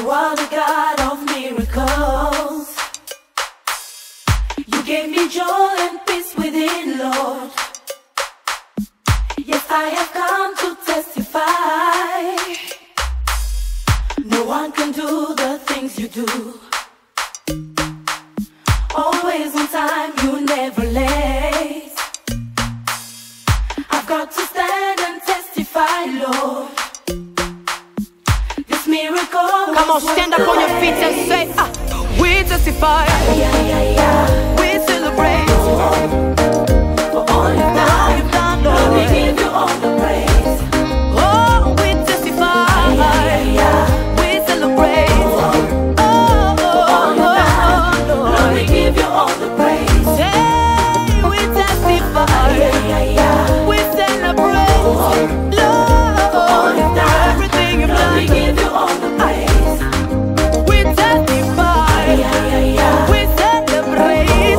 You are the God of miracles. You gave me joy and peace within, Lord. Yes, I have come to testify. No one can do the things you do. Always on time, you never late. I've got to stand and testify, Lord. This miracle. Come on, stand up on your feet and say, we testify. We celebrate For all you've done, Lord, we give you all the praise. Oh, we testify. We celebrate. Lord, we give you all the praise. Hey, we testify. We celebrate. Lord, everything you've done. We give you all the praise. We testify. We celebrate.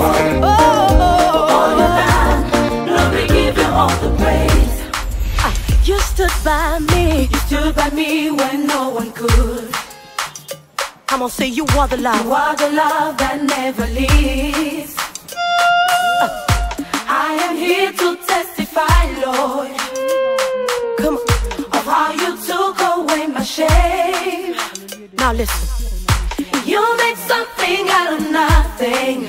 Lord, we give you all the praise. You stood by me. You stood by me when no one could. I'm gonna say you are the love. You are the love that never leaves. I am here to testify, Lord, Come on. of how you took away my shame. Now listen. You made something out of nothing.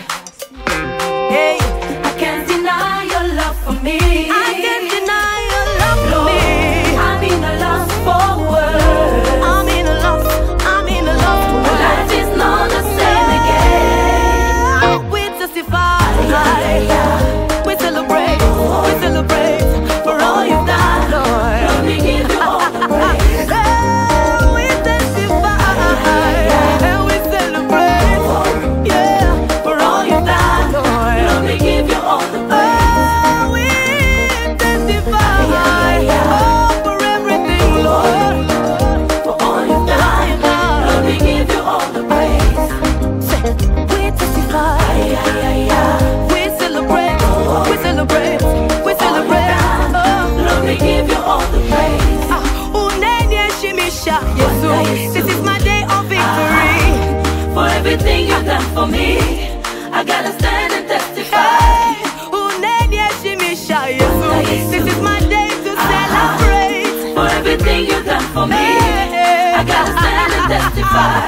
Hey, I can't deny your love for me. I can't deny your love for Lord, me. I'm in a lost for words. I'm in a love. I'm in a love for My life is not the same again. We testify. We celebrate. We celebrate for all you've done, Lord. Lord, we give you all the praise. We testify. We celebrate. Yeah, for all you've done, Lord. Lord, we give you all the praise. We testify. Oh, for everything, Lord. For all you've done, Lord, we give you all the praise. We testify. We celebrate. We celebrate. We celebrate. Lord, we give you all the praise. This is my day of victory. For everything you've done for me, I gotta stand and testify. This is my day to celebrate. For everything you've done for me, I gotta stand and testify.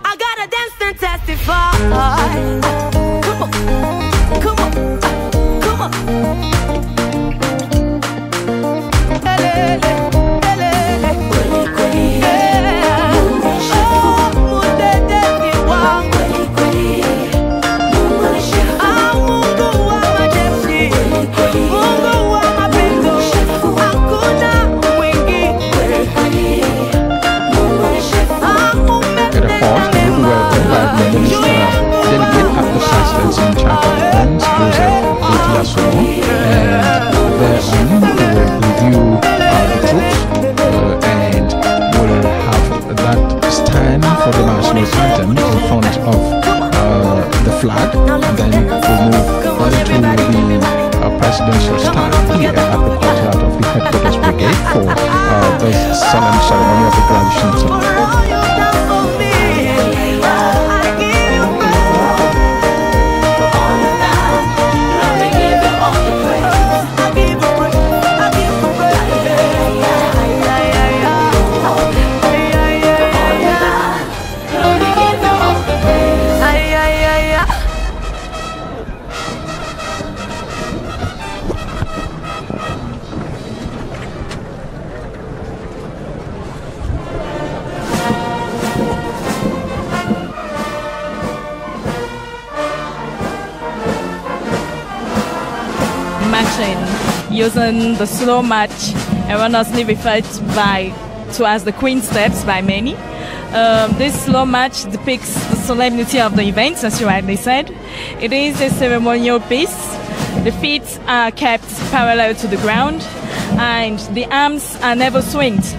I gotta dance and testify. Come on, come on, come on. Delegate at the Sisters in Charge of Friends, Joseph Butiaso, and thereon we will review the troops and we'll have that stand for the national anthem in front of the flag, and then we'll move on to the presidential stand here at the courtyard of the Headquarters Brigade for the solemn ceremony of the graduation. Using the slow march, erroneously referred to as the Queen Steps by many. This slow march depicts the solemnity of the events, as you rightly said. It is a ceremonial piece. The feet are kept parallel to the ground, and the arms are never swinged.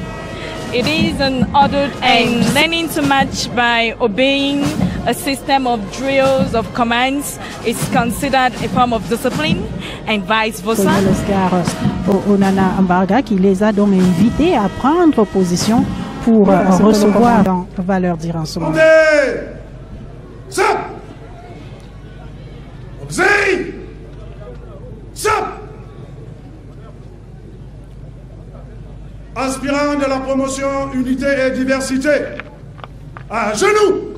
It is an ordered and learning to march by obeying a system of drills, of commands, is considered a form of discipline, and vice versa. Onana Ambarga qui les a donc invités à prendre position pour recevoir. Le commandant va leur dire en ce moment. Stop! Observe! Stop! Aspirants de la promotion Unité et Diversité, à genoux!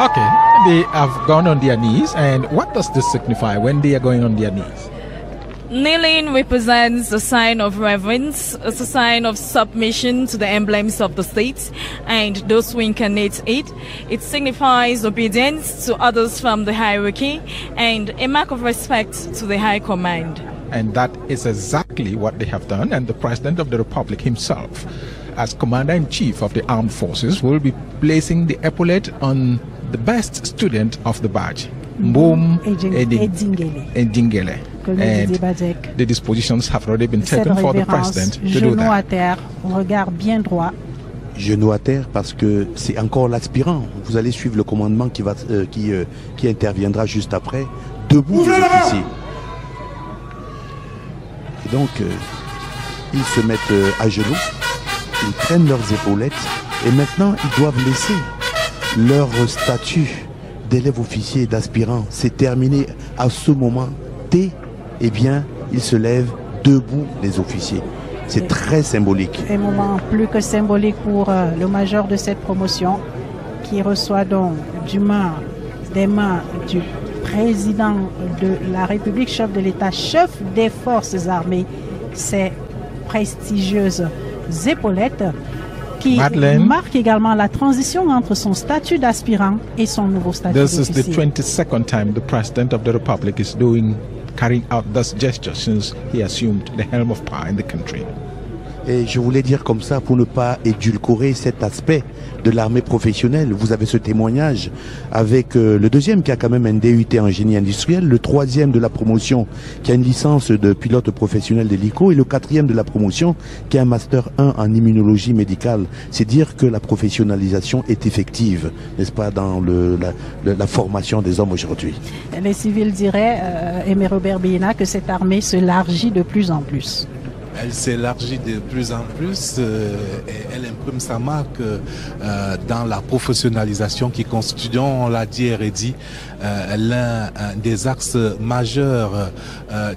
Okay, they have gone on their knees, and what does this signify when they are going on their knees? Kneeling represents a sign of reverence, it's a sign of submission to the emblems of the state and those who incarnate it. It signifies obedience to others from the hierarchy and a mark of respect to the high command. And that is exactly what they have done, and the President of the Republic himself, as Commander-in-Chief of the Armed Forces, will be placing the epaulette on the best student of the badge, Mbom Edingele. And the dispositions have already been taken for the President to do genou that. à terre, regard bien droit. Genou à terre parce que c'est encore l'aspirant. Vous allez suivre le commandement qui interviendra juste après. Debout les officiers. Et donc, ils se mettent à genoux, ils prennent leurs épaulettes et maintenant ils doivent laisser leur statut d'élève officier et d'aspirant. C'est terminé à ce moment T. Eh bien, ils se lèvent debout les officiers. C'est très symbolique. Un moment plus que symbolique pour le major de cette promotion qui reçoit donc des mains du président de la République, chef de l'État, chef des forces armées, ces prestigieuses épaulettes qui marquent également la transition entre son statut d'aspirant et son nouveau statut d'officier. This is the 22nd time the President of the Republic is carrying out this gesture since he assumed the helm of power in the country. Et je voulais dire comme ça pour ne pas édulcorer cet aspect de l'armée professionnelle. Vous avez ce témoignage avec le deuxième qui a quand même un DUT en génie industriel, le troisième de la promotion qui a une licence de pilote professionnel d'hélico et le quatrième de la promotion qui a un master 1 en immunologie médicale. C'est dire que la professionnalisation est effective, n'est-ce pas, dans la formation des hommes aujourd'hui. Les civils diraient, Aimé Robert Béna, que cette armée s'élargit de plus en plus. Elle s'élargit de plus en plus et elle imprime sa marque dans la professionnalisation qui constitue, on l'a dit et redit, l'un des axes majeurs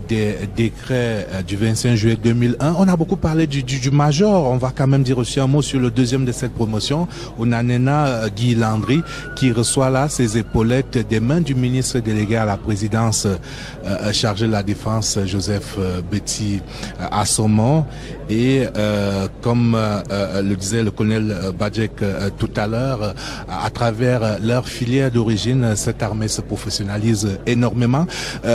des décrets du 25 juillet 2001. On a beaucoup parlé du major, on va quand même dire aussi un mot sur le deuxième de cette promotion, Onanena Guy Landry, qui reçoit là ses épaulettes des mains du ministre délégué à la présidence chargé de la défense, Joseph Betty Assom. Et comme le disait le colonel Badjek tout à l'heure, à travers leur filière d'origine, cette armée se professionnalise énormément.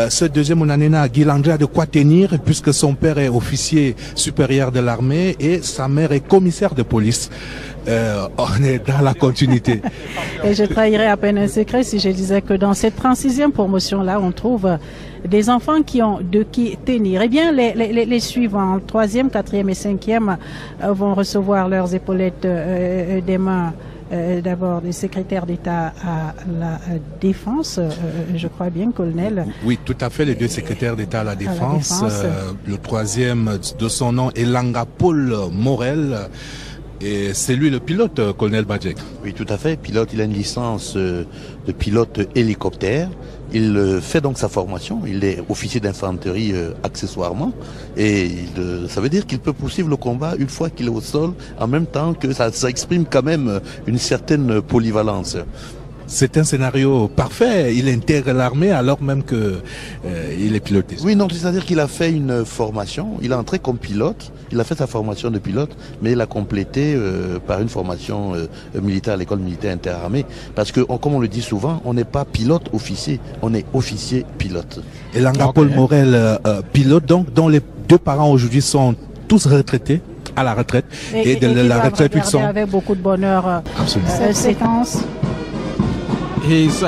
Ce deuxième Onanena Guy Landry a de quoi tenir puisque son père est officier supérieur de l'armée et sa mère est commissaire de police. On est dans la continuité. Et je trahirais à peine un secret si je disais que dans cette 36e promotion-là, on trouve des enfants qui ont de qui tenir. Eh bien, les suivants, 3e, 4e et 5e, vont recevoir leurs épaulettes des mains d'abord des secrétaires d'État à la Défense, je crois bien, colonel. Oui, tout à fait, les deux secrétaires d'État à la Défense. Le troisième de son nom est Langa Paul Morel. Et c'est lui le pilote, colonel Badjek. Oui, tout à fait. Pilote, il a une licence de pilote hélicoptère. Il fait donc sa formation. Il est officier d'infanterie accessoirement. Et ça veut dire qu'il peut poursuivre le combat une fois qu'il est au sol, en même temps que ça exprime quand même une certaine polyvalence. C'est un scénario parfait. Il intègre l'armée alors même que il est piloté. Oui, non, c'est-à-dire qu'il a fait une formation. Il est entré comme pilote. Il a fait sa formation de pilote, mais il a complété par une formation militaire à l'école militaire interarmée. Parce que, comme on le dit souvent, on n'est pas pilote officier, on est officier pilote. Et Langa Paul Morel, pilote, donc dont les deux parents aujourd'hui sont tous retraités. À la retraite et de la retraite ils sont avec beaucoup de bonheur cette séquence. He's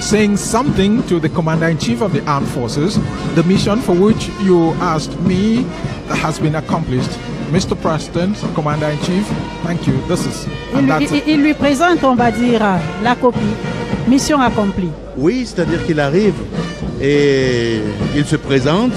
saying something to the Commander-in-Chief of the Armed Forces. The mission for which you asked me has been accomplished. Mr. President, Commander-in-Chief, thank you. Il lui présente, on va dire, la copie. Mission accomplie. Oui, c'est-à-dire qu'il arrive et il se présente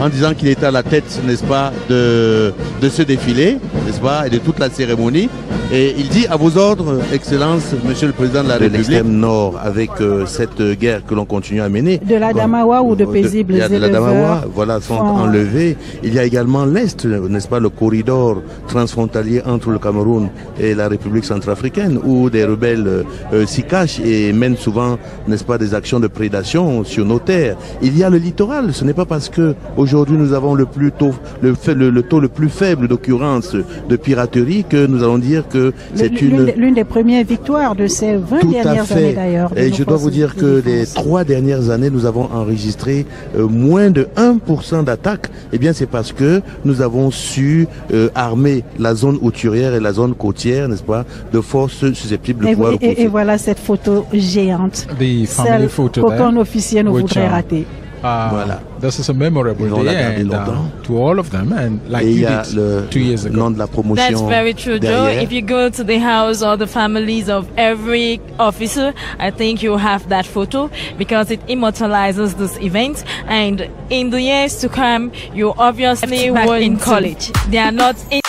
en disant qu'il était à la tête, n'est-ce pas, de ce défilé, n'est-ce pas, et de toute la cérémonie. Et il dit à vos ordres, Excellence, Monsieur le Président de la République, l'extrême nord, avec cette guerre que l'on continue à mener. De la Damawa ou de paisibles éleveurs. De la Damawa, voilà, sont enlevés. Il y a également l'Est, n'est-ce pas, le corridor transfrontalier entre le Cameroun et la République centrafricaine, où des rebelles s'y cachent et mènent souvent, n'est-ce pas, des actions de prédation sur nos terres. Il y a le littoral. Ce n'est pas parce que aujourd'hui nous avons le taux le plus faible d'occurrence de piraterie que nous allons dire que c'est l'une des premières victoires de ces 20 dernières années d'ailleurs. Et je dois vous dire que les 3 dernières années, nous avons enregistré moins de 1% d'attaques. Eh bien, c'est parce que nous avons su armer la zone hauturière et la zone côtière, n'est-ce pas, de forces susceptibles de pouvoir... Et voilà cette photo géante, celle qu'aucun officier ne voudrait rater. Voilà. This is a memorable day to all of them, and like you did 2 years ago. That's very true, Joe. If you go to the house or the families of every officer, I think you have that photo because it immortalizes this event. And in the years to come, you obviously were in college. They are not in.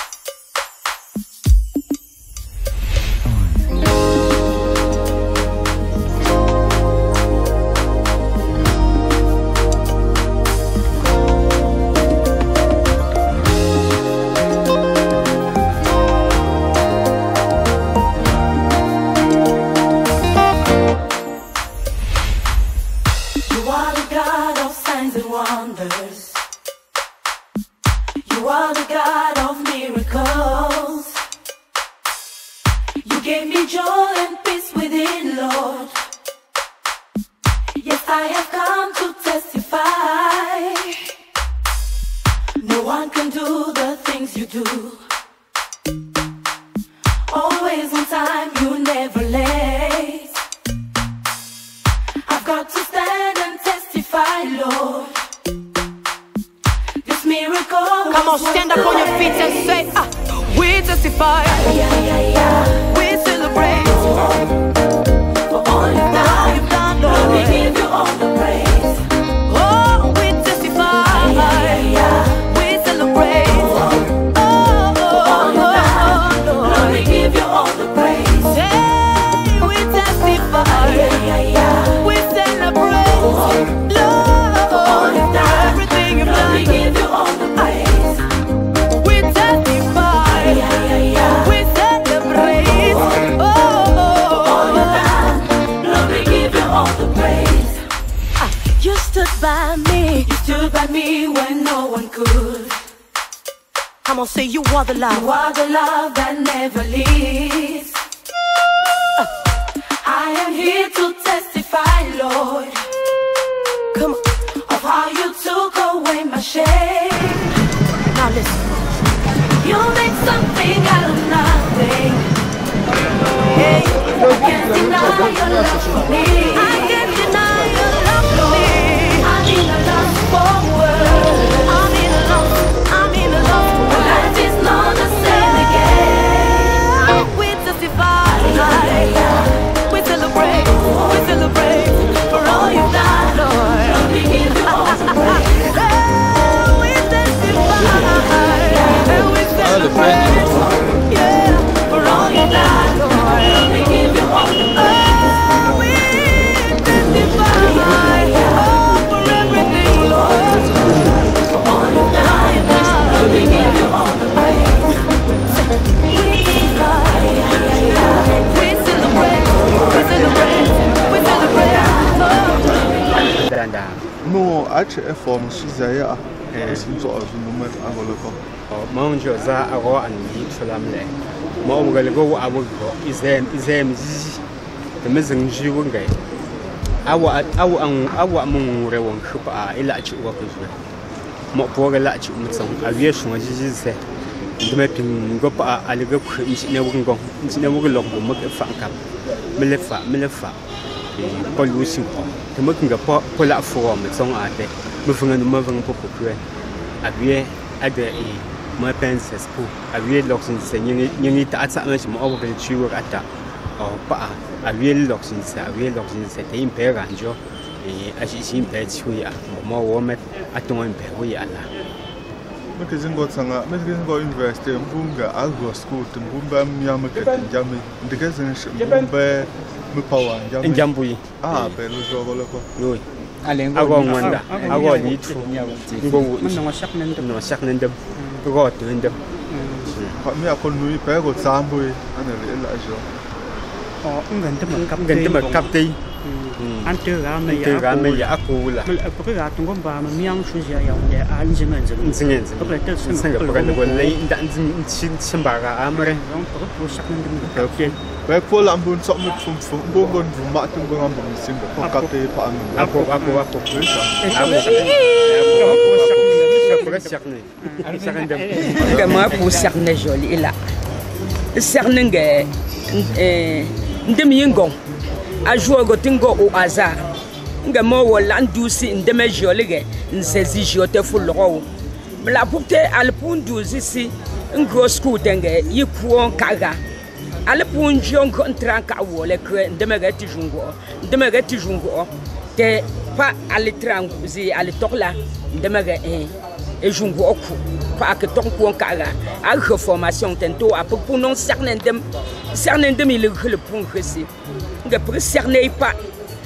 awa mun rewon shupa ila ci wa ku mo poga la ci mutsan aviye shuma jijise ndime pin gopa aliga ku ne wungo ne wugo lokbo mo fa kam melefa pollution ko te mo kinga po la fo mo son ate mo funga no mo vang po ku aviye ade mo penses po aviye loksin se nyi ta atsa ma mo obo ci wo ata o pa aviye loksin se te impera njo Ashi pets we are more warm at the one pay we are. Makazin got Sanga, Makazin got University in Bunga, Agro School, and Bumba Yamaket and Jammy, the Gazan Bumba Mupawa and Jambui. Ah, Bello. I won't wonder. I want you to go no second them. Go to them. But me, I couldn't read Pego Sambu and a little Ajo. Oh, Get them a captain. Until I may a cool. I forgot to go by my young Susia, and Simmons. Singing, dancing Simbaga, Amere, Backful and Boon Summit from Bogon from Martin Bogon from Singapore. Moi pour cerner joli là. Cerner Ndemiengon. A joué gotingo au hasard. Ngamo wala ndusi ndeme jolige nsezi jote fulro. La bouté al punduzi si ngro school denge yikuon kaga. Al punjon contrat ka wole kre ndeme gati jungo. Te pa al tranguzi al tokla ndeme ga et jungo oku pa que ton kuon kaga. A reformation tento a pour non cerner dem il le pont resi. Nga cerner pas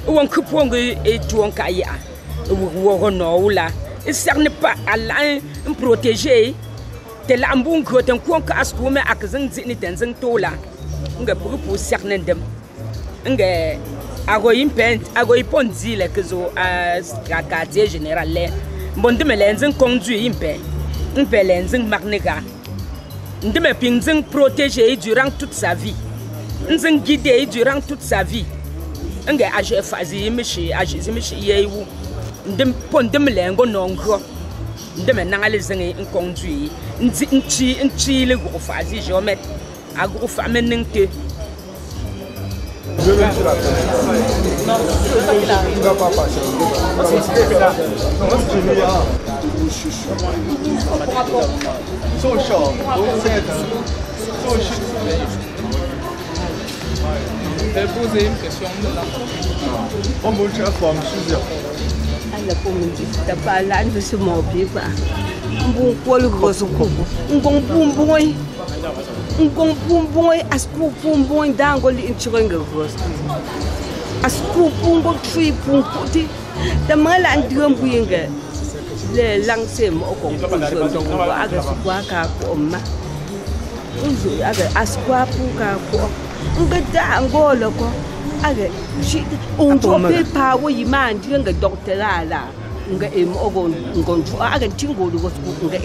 ou un coupon et tout en caïa ou non là cerne pas à l'un protéger de l'ambon que un coin casse comme à que zin zin tenzin tola nga pour cerner dem nga agoim pent agoi ponzi le que zo à quartier général là bon de melenzin conduit impe lenzin marnega ndeme pingzin protéger durant toute sa vie nzin guider durant toute sa vie. Nga age fazi mishi yewu ndem pondem lengo nongo ndem nangale zingi nkonduyi nchi le gros fazi jomet a gros femme ningte Poser une question de la on va faire forme sujet. Alors pour me dire t'as pas là de ce mot pas. Bon quoi le gros coup. Un bon asku boy dango inchurenga gros. Asku bongo tree punti. The mala and drumbuinga. Le lancer mo ko donc aga sukwa ka ko ma. Uzu aga asku puka ko. Ngada ngolo ko aga shi unjo pe pa wo yiman dinga doctora la nga ogon ngonjo aga tingo do ko nga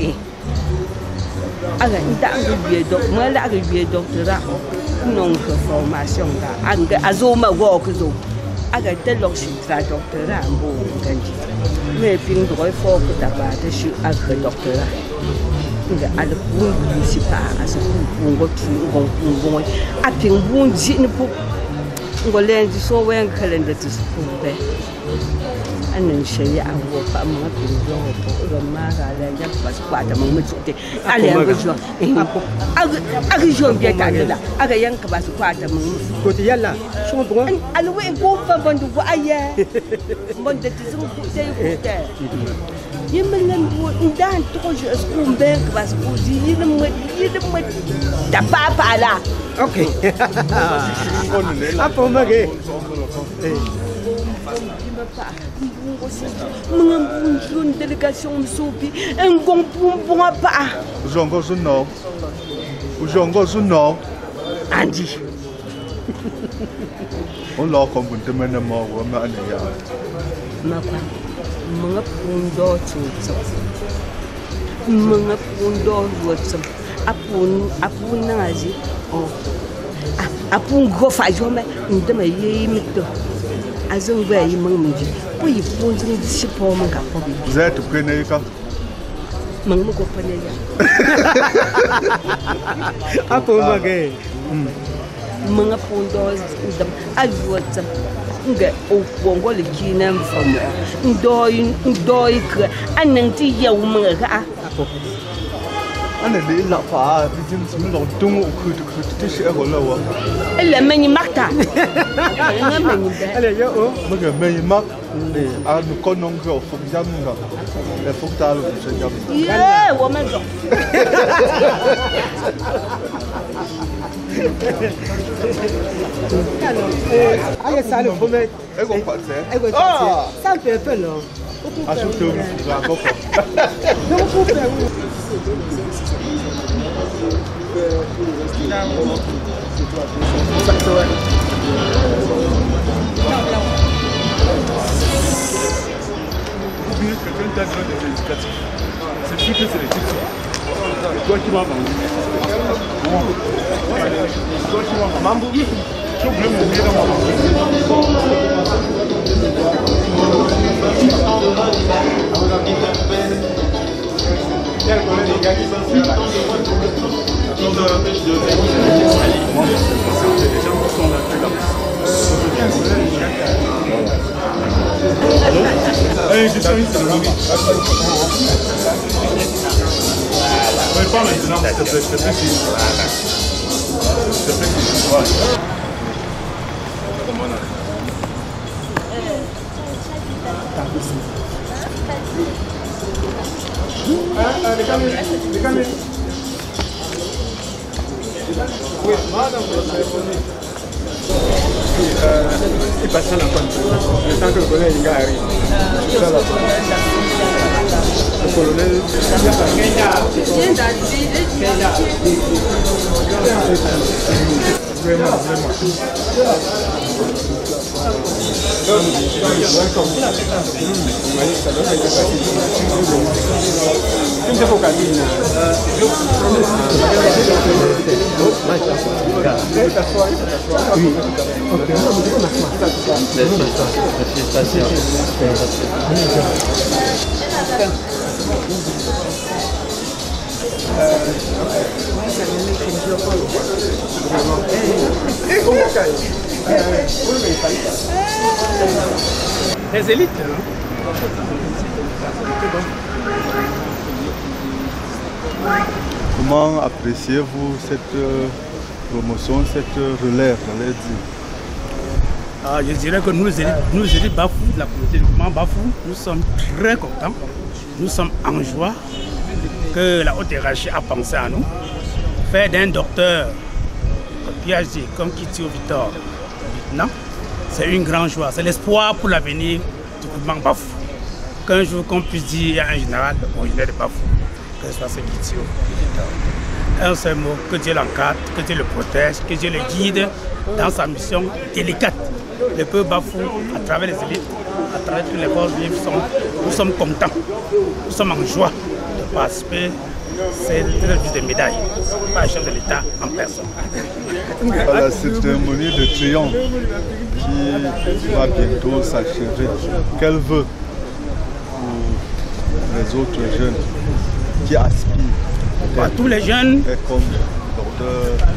aga ndango bi mala aga bi doctora non ko formation ga anga azoma wo ko zo aga telo shi tra doctora mbo ganji me ping do fo ko ta ba de shi aga doctora nga ala bun sipa asa bungo tu ngongo aping bun jin pu ngolen so wen kalenda tu sumbe anan shari'a wo fa ma ping do ko ma ga la ya pas kwata mun mutute ala ya go aga jo bi ta la aga yanka ba su kwata mun ko ti yalla so bon ala we go fa bandu wa aya mon de tu sun ku sai ku ta Yemen dan troje skumber was uzi yidem da papa la okay apo mage une délégation soupi un bon pas Jongo Zuno Andy on l'a comme de menamo wa ma ya mga pundo tutsa mga pundo wotsa apun nangazi apun go fa jome ndema yimito azongwe yimangmuji ko yipunzi ndisipo manga pobi zetu kwene yika mangmu ko pane ya apo mage mga pundo ndam azwotsa nga opongo le kina mfamo ndoi ka ananti ya umanga أنا اللي لا فا بيجين سمين لو دمو كود تشي أقول له إلا مني مقطع أنا يا مجا مني مق أنا كونون جو فوق جامعة فوق تعالوا مش جامعة يا وما جو Aïe, ça le promet. Ça me fait peur, non? Quelqu'un t'a donné des éducatifs. C'est sûr que c'est les titres. C'est toi qui m'as vendu. C'est toi qui m'as vendu. Mambo, tu oublies mon billet dans je suis un ministre. Pas maintenant, s'il te plaît, s'il te plaît. S'il te plaît. Oui, madame, il passe à la fin. Le temps que le colonel Inga arrive. Le colonel vraiment, vraiment. Les élites, comment appréciez-vous cette promotion, cette relève, j'allais dire? Je dirais que nous élites Bafou, la communauté du mouvement Bafou, nous sommes très contents, nous sommes en joie que la haute hiérarchie a pensé à nous. Faire d'un docteur PhD comme Kitio Victor, non, c'est une grande joie, c'est l'espoir pour l'avenir du mouvement Bafou. Qu'un jour qu'on puisse dire à un général originaire de Bafou, que ce soit ce Kitio Victor. Un seul mot, que Dieu l'encadre, que Dieu le protège, que Dieu le guide dans sa mission délicate. Le peuple Bafou, à travers les élites, à travers tous les forces vives, nous sommes contents, nous sommes en joie de participer à cette remise de médailles par le chef de l'État en personne. Voilà, cette cérémonie de triomphe qui va bientôt s'achever. Quel vœu pour les autres jeunes qui aspirent à tous les jeunes, comme docteur.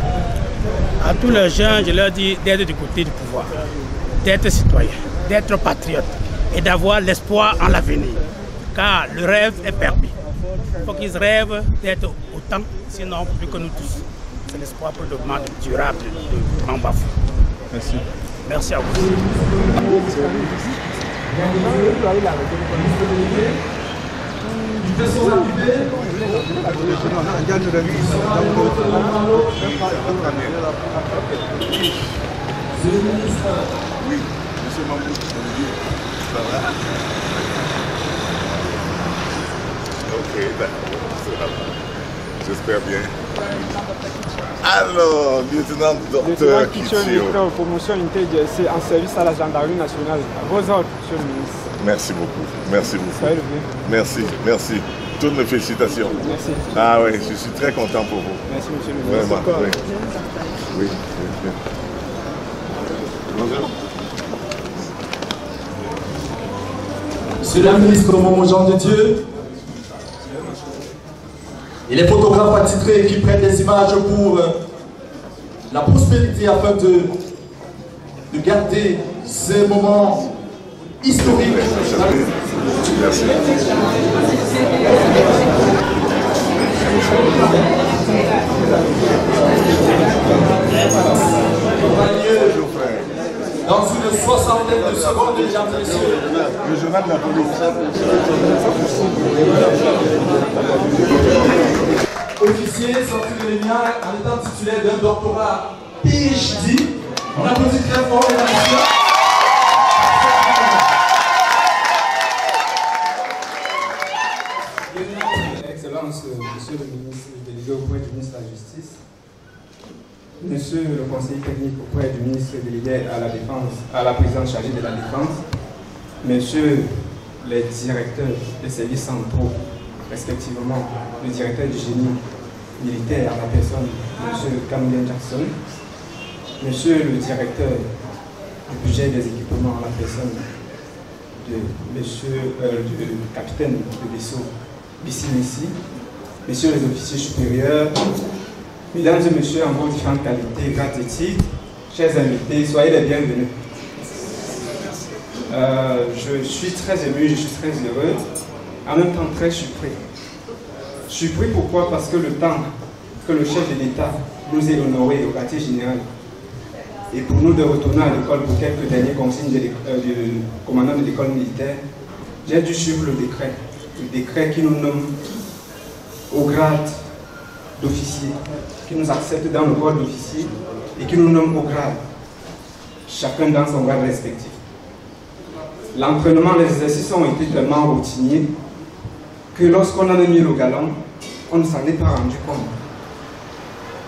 À tous les jeunes, je leur dis d'être du côté du pouvoir, d'être citoyen, d'être patriote et d'avoir l'espoir en l'avenir. Car le rêve est permis. Il faut qu'ils rêvent d'être autant, sinon plus que nous tous. C'est l'espoir pour le développement durable de Bafou. Merci. Merci à vous. Oui, monsieur Mambo, ça va? Ok, d'accord, j'espère bien. Alors, lieutenant docteur Kitio. Promotion unité c'est en service à la gendarmerie nationale. Vos ordres, monsieur le ministre. Merci beaucoup, merci beaucoup. Merci, merci. Toutes mes félicitations. Merci. Ah oui, je suis très content pour vous. Merci, monsieur le ministre. Vraiment, oui. Oui, oui. Bonjour. Monsieur le ministre Momo Jean de Dieu et les photographes attitrés qui prennent des images pour la prospérité afin de garder ces moments historiques. Merci. Dans une soixantaine de secondes, mesdames et messieurs. Le journal de la police. Officier sorti de l'ENIA en étant titulaire d'un doctorat PhD. On applaudit très fort, mesdames et messieurs. Excellence, Monsieur le ministre délégué auprès du ministre de la Justice, Monsieur le conseiller technique auprès du ministre délégué à la Défense, à la présidente chargée de la Défense, Messieurs les directeurs des services centraux, respectivement le directeur du génie militaire à la personne de Monsieur Cameron Jackson, Monsieur le directeur du budget des équipements à la personne de Monsieur du capitaine de vaisseau Bissi, Messieurs les officiers supérieurs, Mesdames et Messieurs en vos différentes qualités, grades et titres, chers invités, soyez les bienvenus. Je suis très ému, je suis très heureux, en même temps très surpris. Surpris pourquoi? Parce que le temps que le chef de l'État nous ait honoré au quartier général et pour nous de retourner à l'école pour quelques dernières consignes du commandant de l'école militaire, j'ai dû suivre le décret qui nous nomme au grade d'officier, qui nous accepte dans le corps d'officier et qui nous nomme au grade, chacun dans son grade respectif. L'entraînement, les exercices ont été tellement routiniers que lorsqu'on en a mis le galon, on ne s'en est pas rendu compte.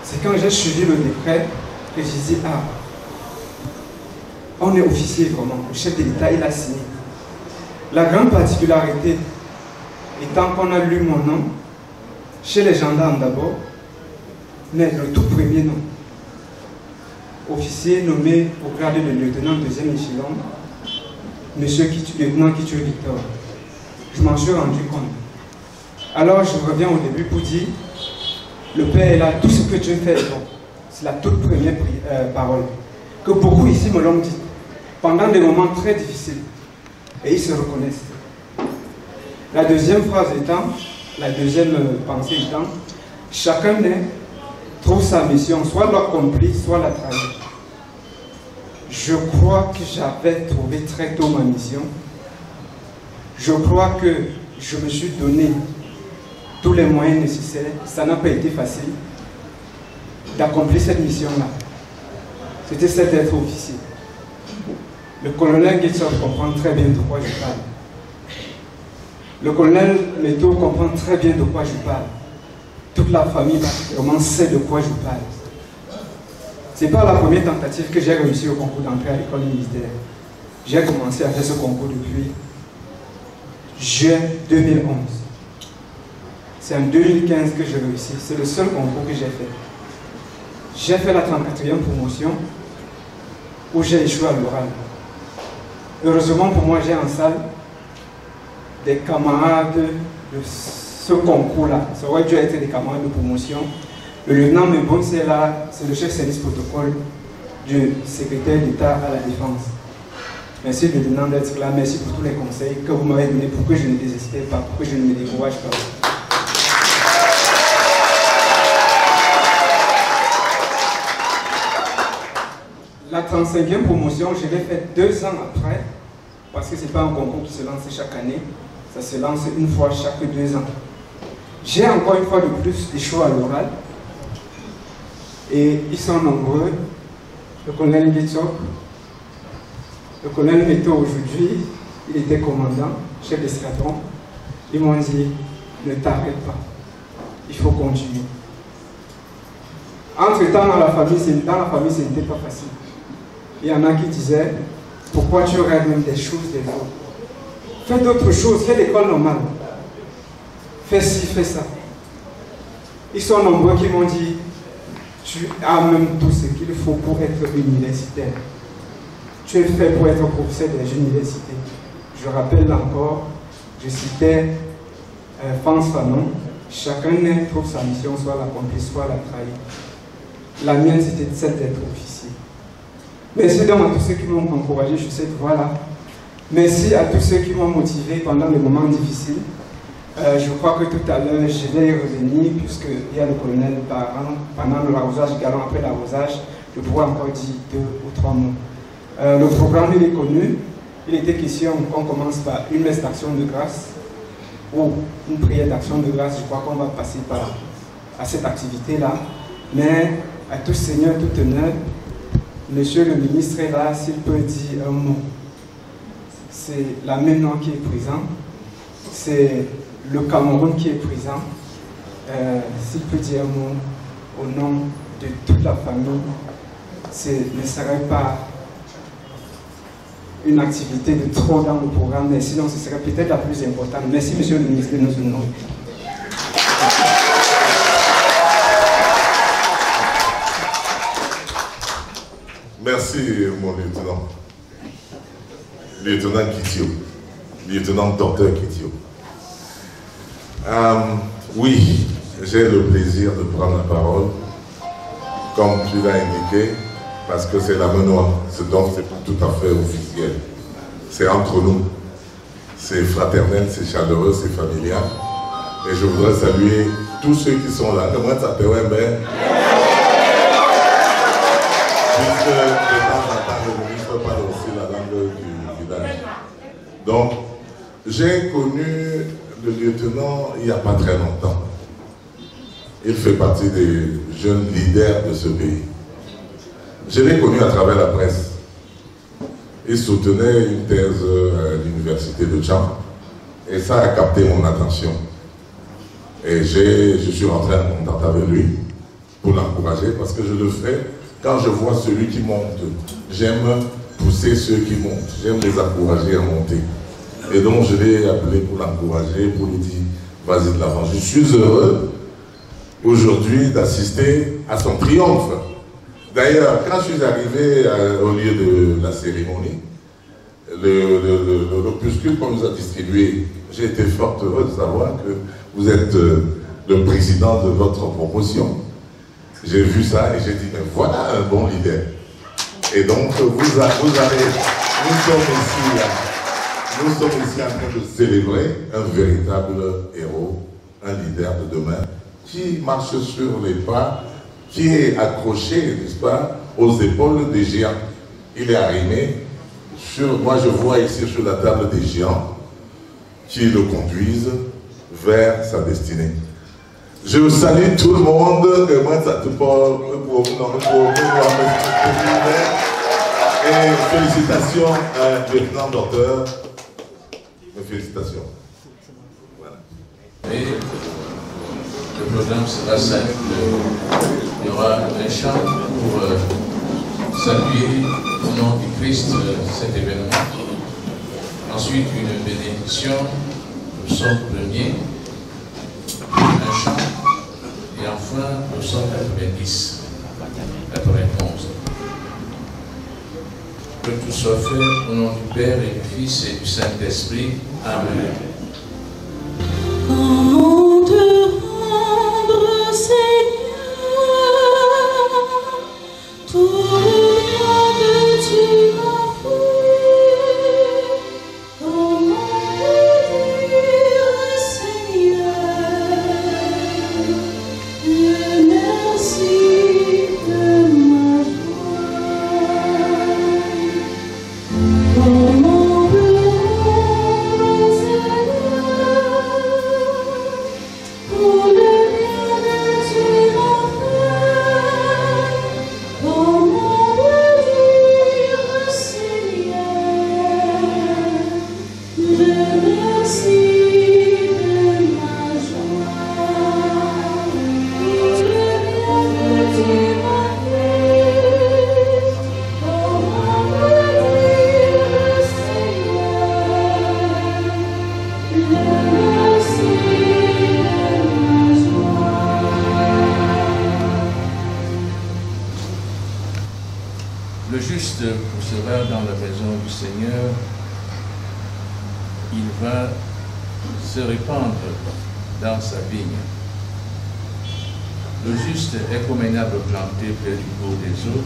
C'est quand j'ai suivi le décret que je dis, ah, on est officier comment? Le chef de l'État, il a signé. La grande particularité étant qu'on a lu mon nom, chez les gendarmes d'abord, mais le tout premier nom. Officier nommé au grade de lieutenant deuxième échelon, Monsieur lieutenant Kitu Victor. Je m'en suis rendu compte. Alors je reviens au début pour dire, le Père est là, tout ce que Dieu fait est bon. C'est la toute première parole. Que beaucoup ici me l'ont dit, pendant des moments très difficiles. Et ils se reconnaissent. La deuxième phrase étant, la deuxième pensée étant, chacun trouve sa mission, soit l'accomplit, soit la trahir. Je crois que j'avais trouvé très tôt ma mission. Je crois que je me suis donné tous les moyens nécessaires. Ça n'a pas été facile d'accomplir cette mission-là. C'était celle d'être officier. Le colonel Guetsov comprend très bien de quoi je parle. Le colonel Leto comprend très bien de quoi je parle. Toute la famille particulièrement sait de quoi je parle. Ce n'est pas la première tentative que j'ai réussi au concours d'entrée à l'école militaire. J'ai commencé à faire ce concours depuis juin 2011. C'est en 2015 que j'ai réussi. C'est le seul concours que j'ai fait. J'ai fait la 34e promotion où j'ai échoué à l'oral. Heureusement pour moi, j'ai en salle des camarades de ce concours-là. Ça aurait dû être des camarades de promotion. Le lieutenant Mbon, c'est là, c'est le chef service protocole du secrétaire d'État à la Défense. Merci lieutenant d'être là, merci pour tous les conseils que vous m'avez donnés pour que je ne désespère pas, pour que je ne me décourage pas. La 35e promotion, je l'ai faite 2 ans après, parce que ce n'est pas un concours qui se lance chaque année, ça se lance une fois chaque 2 ans. J'ai encore une fois de plus échoué à l'oral, et ils sont nombreux. Le colonel Guetsov, le colonel Meto aujourd'hui, il était commandant, chef d'escadron. Ils m'ont dit, ne t'arrête pas, il faut continuer. Entre-temps, dans la famille, ce n'était pas facile. Il y en a qui disaient, pourquoi tu regardes même des choses des autres? Fais d'autres choses, fais l'école normale. Fais ci, fais ça. Ils sont nombreux qui m'ont dit, tu as même tout ce qu'il faut pour être universitaire. Tu es fait pour être professeur des universités. Je rappelle encore, je citais Franz Fanon, chacun trouve sa mission, soit l'accomplir, soit la trahir. La mienne, c'était celle d'être officier. Merci donc à tous ceux qui m'ont encouragé sur cette voie-là. Merci à tous ceux qui m'ont motivé pendant les moments difficiles. Je crois que tout à l'heure, je vais y revenir, puisqu'il y a le colonel Baran. Pendant l'arrosage, également après l'arrosage, je pourrais encore dire 2 ou 3 mots. Le programme, il est connu. Il était question qu'on commence par une messe d'action de grâce ou une prière d'action de grâce. Je crois qu'on va passer à cette activité-là. Mais à tout seigneur, tout honneur, monsieur le ministre est là, s'il peut dire un mot. C'est la MENA qui est présent. C'est le Cameroun qui est présent. S'il peut dire un mot au nom de toute la famille, ce ne serait pas une activité de trop dans le programme, mais sinon ce serait peut-être la plus importante. Merci monsieur le ministre de nous honorer. Merci mon lieutenant. Lieutenant Kitio. Lieutenant docteur Kitio. Oui, j'ai le plaisir de prendre la parole, comme tu l'as indiqué, parce que c'est la Menoa, donc c'est pas tout à fait officiel. C'est entre nous, c'est fraternel, c'est chaleureux, c'est familial. Et je voudrais saluer tous ceux qui sont là. Comment ça s'appelle, ben? Puisque de temps en temps, le ministre parle aussi la langue du village. Donc, j'ai connu le lieutenant il n'y a pas très longtemps. Il fait partie des jeunes leaders de ce pays. Je l'ai connu à travers la presse. Il soutenait une thèse à l'université de Tcham et ça a capté mon attention. Et je suis rentré en contact avec lui pour l'encourager parce que je le fais quand je vois celui qui monte. J'aime pousser ceux qui montent, j'aime les encourager à monter. Et donc je l'ai appelé pour l'encourager, pour lui dire vas-y de l'avant. Je suis heureux aujourd'hui d'assister à son triomphe. D'ailleurs, quand je suis arrivé au lieu de la cérémonie, l'opuscule qu'on nous a distribué, j'ai été fort heureux de savoir que vous êtes le président de votre promotion. J'ai vu ça et j'ai dit, mais voilà un bon leader. Et donc, vous avez, nous sommes ici en train de célébrer un véritable héros, un leader de demain, qui marche sur les pas, qui est accroché, n'est-ce pas, aux épaules des géants. Il est arrimé sur, moi je vois ici sur la table des géants qui le conduisent vers sa destinée. Je salue tout le monde, et moi ça te porte et félicitations à lieutenant docteur. Félicitations. Voilà. Et le programme sera simple. Il y aura un chant pour saluer au nom du Christ cet événement. Ensuite, une bénédiction, le psaume premier, un chant, et enfin le psaume 90, 91. Que tout soit fait au nom du Père et du Fils et du Saint-Esprit. Amen. Comment te rendre, Seigneur, tout le bien que tu m'as fait? Comment te dire, Seigneur, le merci de ma joie? Comment te rendre, Seigneur, pour le bien que tu m'as fait? Comment te dire, Seigneur, le merci de ma joie? Pour le bien que tu m'as fait, comment te dire, Seigneur, le merci de ma joie? Le juste poussera dans la maison du Seigneur, il va se répandre dans sa vigne. Le juste est comme un arbre planté près du cours des eaux.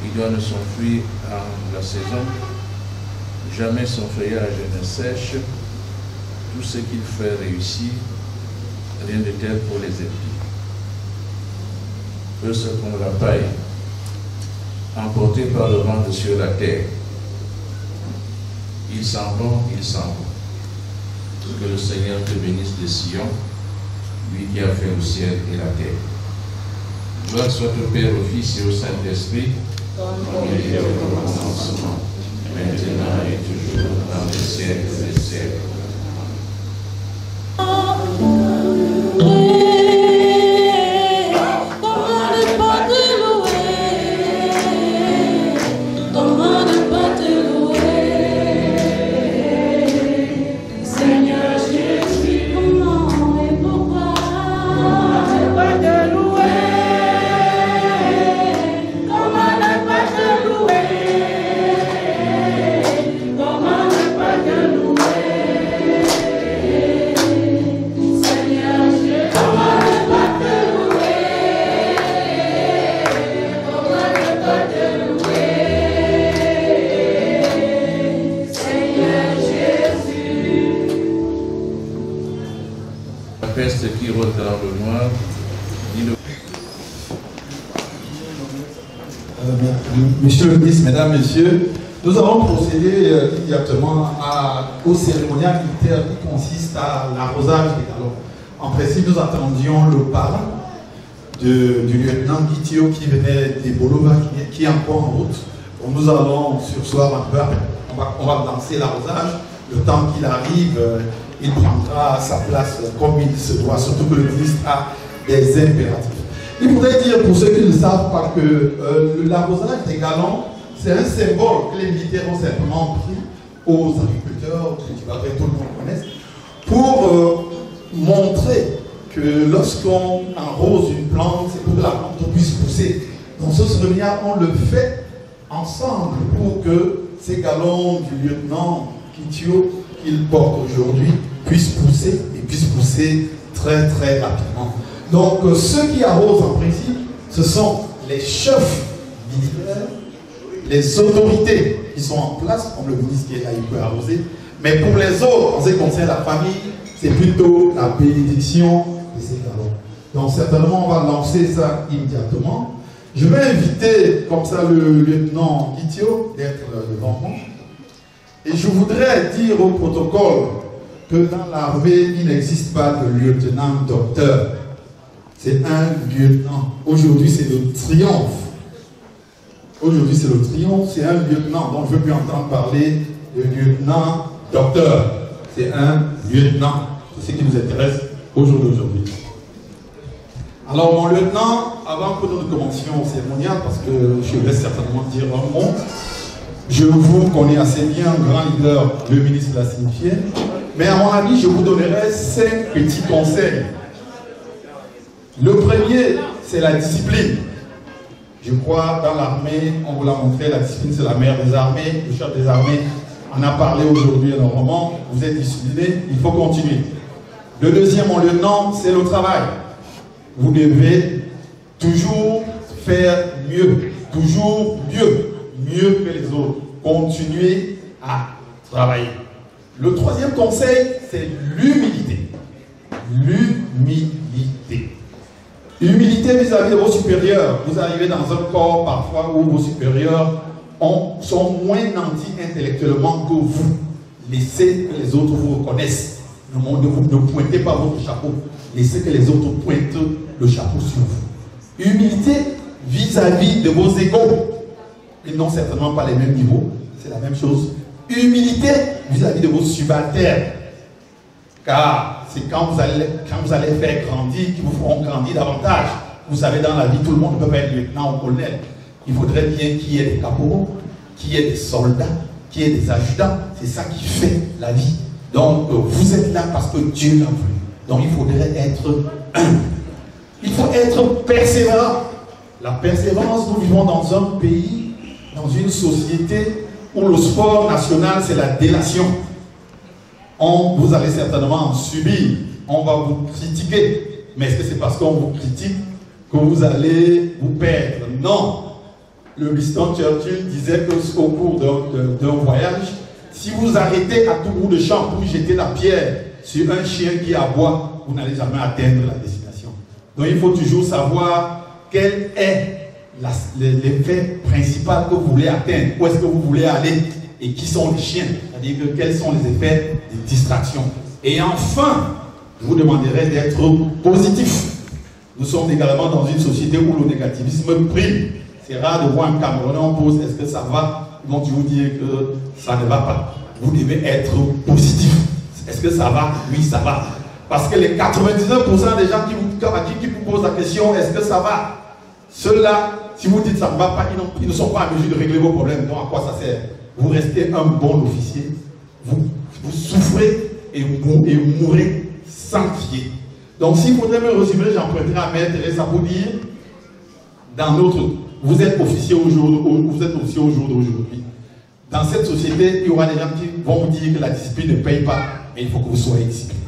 Il donne son fruit en la saison, jamais son feuillage ne sèche. tout ce qu'il fait réussir, rien de tel pour les impies. Eux sont comme la paille, emportés par le vent de sur la terre. Ils s'en vont, ils s'en vont. Que le Seigneur te bénisse de Sion, lui qui a fait le ciel et la terre. Gloire soit au Père, au Fils et au Saint-Esprit, comme il était au commencement, maintenant et toujours, dans les siècles des siècles. Qui rôde dans le noir, Monsieur le ministre, mesdames, messieurs, nous allons procéder immédiatement au cérémonial militaire qui consiste à l'arrosage des galons. En principe, nous attendions le parrain du lieutenant Guitio qui venait des Bolova, qui est encore en route. Donc, nous allons sursoir un peu, on va lancer l'arrosage. Le temps qu'il arrive, il prendra sa place comme il se doit, surtout que le ministre a des impératifs. Il faudrait dire pour ceux qui ne savent pas que l'arrosage des galons, c'est un symbole que les militaires ont simplement pris aux agriculteurs, que tout le monde connaisse, pour montrer que lorsqu'on arrose une plante, c'est pour que la plante puisse pousser. Dans ce cérémonial, on le fait ensemble pour que ces galons du lieutenant Guitio qu'il porte aujourd'hui puissent pousser et puissent pousser très très rapidement. Donc ceux qui arrosent en principe, ce sont les chefs militaires, les autorités qui sont en place, comme le ministre qui est là, il peut arroser. Mais pour les autres, en ce qui concerne la famille, c'est plutôt la bénédiction de ces galons. Donc certainement, on va lancer ça immédiatement. Je vais inviter comme ça le lieutenant Guitio d'être devant moi. Et je voudrais dire au protocole que dans l'armée, il n'existe pas de lieutenant-docteur. C'est un lieutenant. Aujourd'hui, c'est le triomphe. Aujourd'hui, c'est le triomphe. C'est un lieutenant. Donc, je ne veux plus entendre parler de lieutenant-docteur. C'est un lieutenant. C'est ce qui nous intéresse aujourd'hui. Alors, mon lieutenant, avant que nous commencions au cérémonial, parce que je vais certainement dire un mot, je vous connais assez bien, grand leader, le ministre l'a signifié. Mais à mon avis, je vous donnerai 5 petits conseils. Le premier, c'est la discipline. Je crois, dans l'armée, on vous l'a montré, la discipline, c'est la mère des armées. Le chef des armées en a parlé aujourd'hui énormément. Vous êtes disciplinés, il faut continuer. Le deuxième, mon lieutenant, c'est le travail. Vous devez toujours faire mieux. Toujours mieux. Mieux que les autres. Continuez à travailler. Le troisième conseil, c'est l'humilité. L'humilité. Humilité vis-à-vis de vos supérieurs. Vous arrivez dans un corps parfois où vos supérieurs sont moins nantis intellectuellement que vous. Laissez que les autres vous reconnaissent. Ne pointez pas votre chapeau. Laissez que les autres pointent le chapeau sur vous. Humilité vis-à-vis de vos égaux. Ils n'ont certainement pas les mêmes niveaux. C'est la même chose. Humilité vis-à-vis de vos subalternes. Car c'est quand vous allez faire grandir qu'ils vous feront grandir davantage. Vous savez, dans la vie, tout le monde ne peut pas être lieutenant ou colonel. Il faudrait bien qu'il y ait des caporaux, qu'il y ait des soldats, qu'il y ait des adjudants. C'est ça qui fait la vie. Donc, vous êtes là parce que Dieu l'a voulu. Donc, il faudrait être humble. Il faut être persévérant. La persévérance, nous vivons dans un pays, dans une société où le sport national, c'est la délation. Vous allez certainement en subir. On va vous critiquer. Mais est-ce que c'est parce qu'on vous critique que vous allez vous perdre? Non. Le Winston Churchill disait qu'au cours d'un voyage, si vous arrêtez à tout bout de champ pour jeter la pierre sur un chien qui aboie, vous n'allez jamais atteindre la destination. Donc il faut toujours savoir quel est l'effet principal que vous voulez atteindre, où est-ce que vous voulez aller et qui sont les chiens, c'est-à-dire que quels sont les effets de distraction. Et enfin, je vous demanderai d'être positif. Nous sommes également dans une société où le négativisme prime. C'est rare de voir un Camerounais, on pose est-ce que ça va, ils vont vous dire que ça ne va pas. Vous devez être positif. Est-ce que ça va? Oui, ça va. Parce que les 99% des gens qui vous posent la question est-ce que ça va? Ceux-là, si vous dites ça ne va pas, ils ne sont pas en mesure de régler vos problèmes. Donc à quoi ça sert? Vous restez un bon officier, vous souffrez et mourrez sans crier. Donc s'il faudrait me résumer, j'emprunterai à Mère Teresa pour dire, vous êtes officier au jour d'aujourd'hui. Dans cette société, il y aura des gens qui vont vous dire que la discipline ne paye pas, mais il faut que vous soyez discipliné.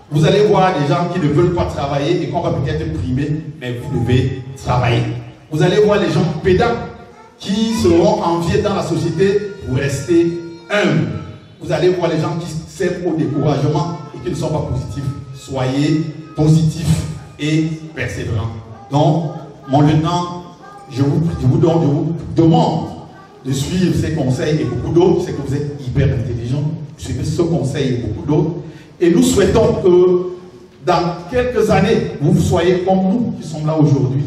Vous allez voir des gens qui ne veulent pas travailler et qu'on va peut-être primer, mais vous devez travailler. Vous allez voir les gens pédants qui seront enviés dans la société, vous restez humble. Vous allez voir les gens qui s'aiment au découragement et qui ne sont pas positifs. Soyez positifs et persévérants. Donc, mon lieutenant, je vous demande de suivre ces conseils et beaucoup d'autres. C'est que vous êtes hyper intelligent. Suivez ce conseil et beaucoup d'autres. Et nous souhaitons que dans quelques années, vous soyez comme nous qui sommes là aujourd'hui,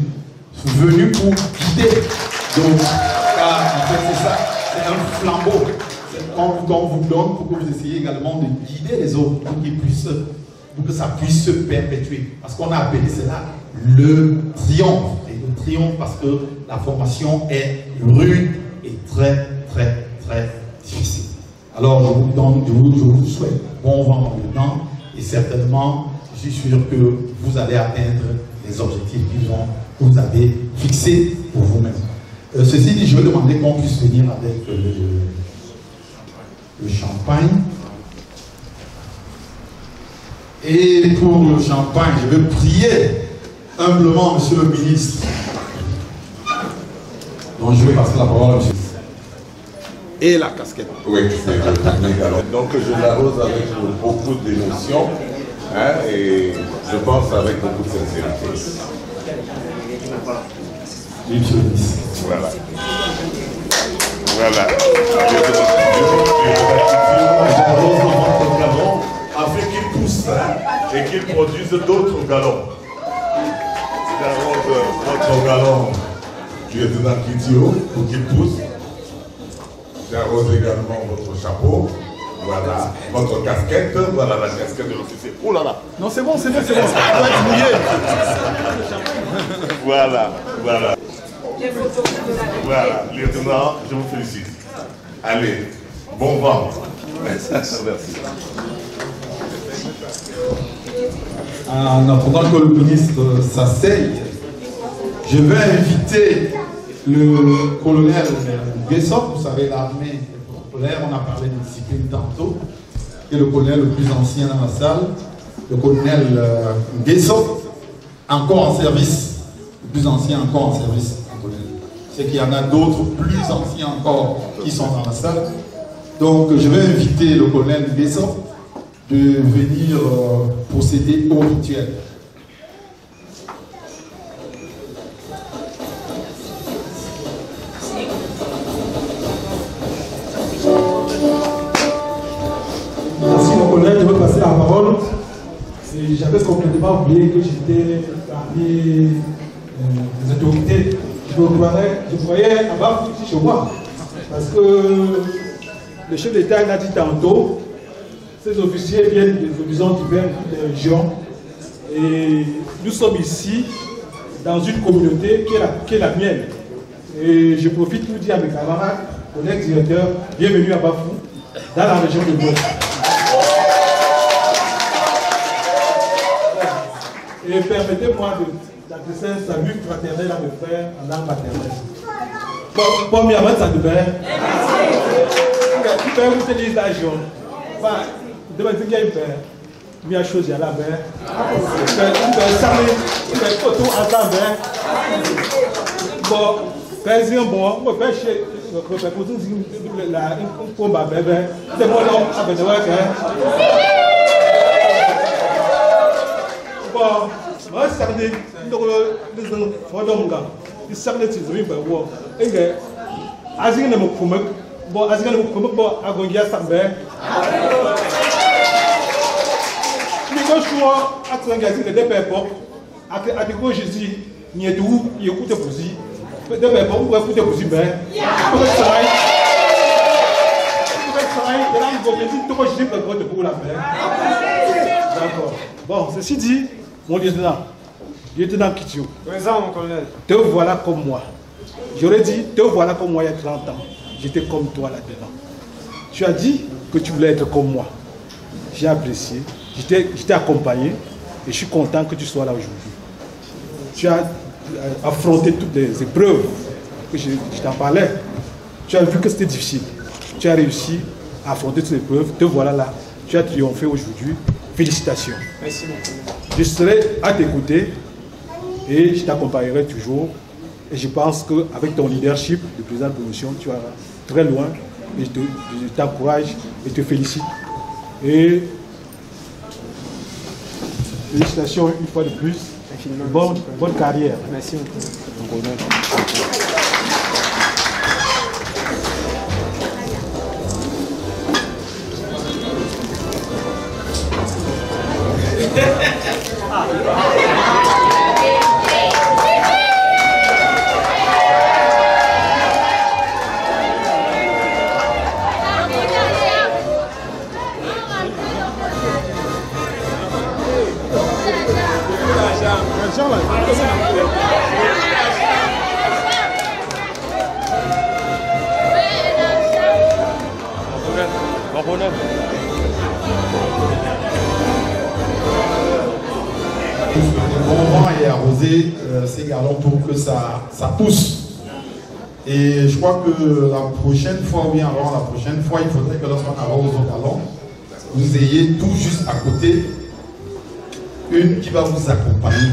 venus pour guider. Donc, car en fait, c'est ça, c'est un flambeau qu'on vous donne pour que vous essayiez également de guider les autres pour que ça puisse se perpétuer. Parce qu'on a appelé cela le triomphe. Et le triomphe parce que la formation est rude et très, très, très difficile. Alors, je vous souhaite bon vent maintenant et certainement, je suis sûr que vous allez atteindre les objectifs que vous avez fixés pour vous-même. Ceci dit, je vais demander qu'on puisse venir avec le champagne. Et pour le champagne, je vais prier humblement, Monsieur le ministre. Donc, je vais passer la parole à Monsieur. Et la casquette. Oui, c'est le technique. Alors, donc je l'arrose avec beaucoup d'émotion et je pense avec beaucoup de sincérité. Oui, Monsieur le ministre. Voilà. Voilà. J'arrose votre galon afin qu'il pousse et qu'il produise d'autres galons. J'arrose votre galon du lieutenant Kitio pour qu'il pousse. J'arrose également votre chapeau. Voilà. Votre casquette. Voilà la casquette de l'officier. Oh là là. Non, c'est bon, c'est bon, c'est bon. Ça doit être mouillé. Voilà, voilà. Voilà, lieutenant, je vous félicite. Allez, bon vent. Merci. En attendant que le ministre s'asseye, je vais inviter le colonel Guessop. Vous savez, l'armée protocolaire, on a parlé de discipline tantôt, qui est le colonel le plus ancien dans la salle, le colonel Guessop, encore en service, le plus ancien encore en service. C'est qu'il y en a d'autres plus anciens encore qui sont dans la salle. Donc je vais inviter le colonel Guessop de venir procéder au rituel. Merci mon collègue, je vais passer la parole. J'avais complètement oublié que j'étais parmi les autorités. Je voyais là-bas chez moi. Parce que le chef d'État l'a dit tantôt, ces officiers viennent des horizons divers, des régions. Et nous sommes ici dans une communauté qui est la mienne. Et je profite pour dire à mes camarades, collègues directeurs, bienvenue à Bafou, dans la région de l'Ouest. Et permettez-moi d'adresser un salut fraternel à mes frères en langue maternelle. Premièrement, ça devait. Tu peux vous dire la région. Demain, tu viens faire. Il y a chose à la mer. Tu peux saluer. Tu peux photo ensemble. Bon, président, bon, on peut faire chez. On peut faire la combat bébé. C'est mon nom avec le work. moi, ça dit, donc, les gens, ils savent que c'est vrai, et que, Azine me promet, bon, Azine me promet, bon, Agonia Samber. Mais quand je suis à Tsangasi, le départ, à des gros Jésus, il y a tout, il écoute aussi. Le départ, vous écoutez aussi, ben, d'accord. Bon, ceci dit, mon lieutenant Kitio, te voilà comme moi. J'aurais dit, te voilà comme moi il y a 30 ans. J'étais comme toi là-dedans. Tu as dit que tu voulais être comme moi. J'ai apprécié, j'étais accompagné et je suis content que tu sois là aujourd'hui. Tu as affronté toutes les épreuves que je t'en parlais. Tu as vu que c'était difficile. Tu as réussi à affronter toutes les épreuves. Te voilà là. Tu as triomphé aujourd'hui. Félicitations. Merci beaucoup. Je serai à tes côtés et je t'accompagnerai toujours. Et je pense qu'avec ton leadership de président de promotion, tu vas très loin. Et je t'encourage et te félicite. Et félicitations une fois de plus. Bonne carrière. Merci beaucoup. Et arroser ces galons pour que ça pousse. Et je crois que la prochaine fois, ou bien avant la prochaine fois, il faudrait que lorsqu'on arrose aux galons, vous ayez tout juste à côté une qui va vous accompagner.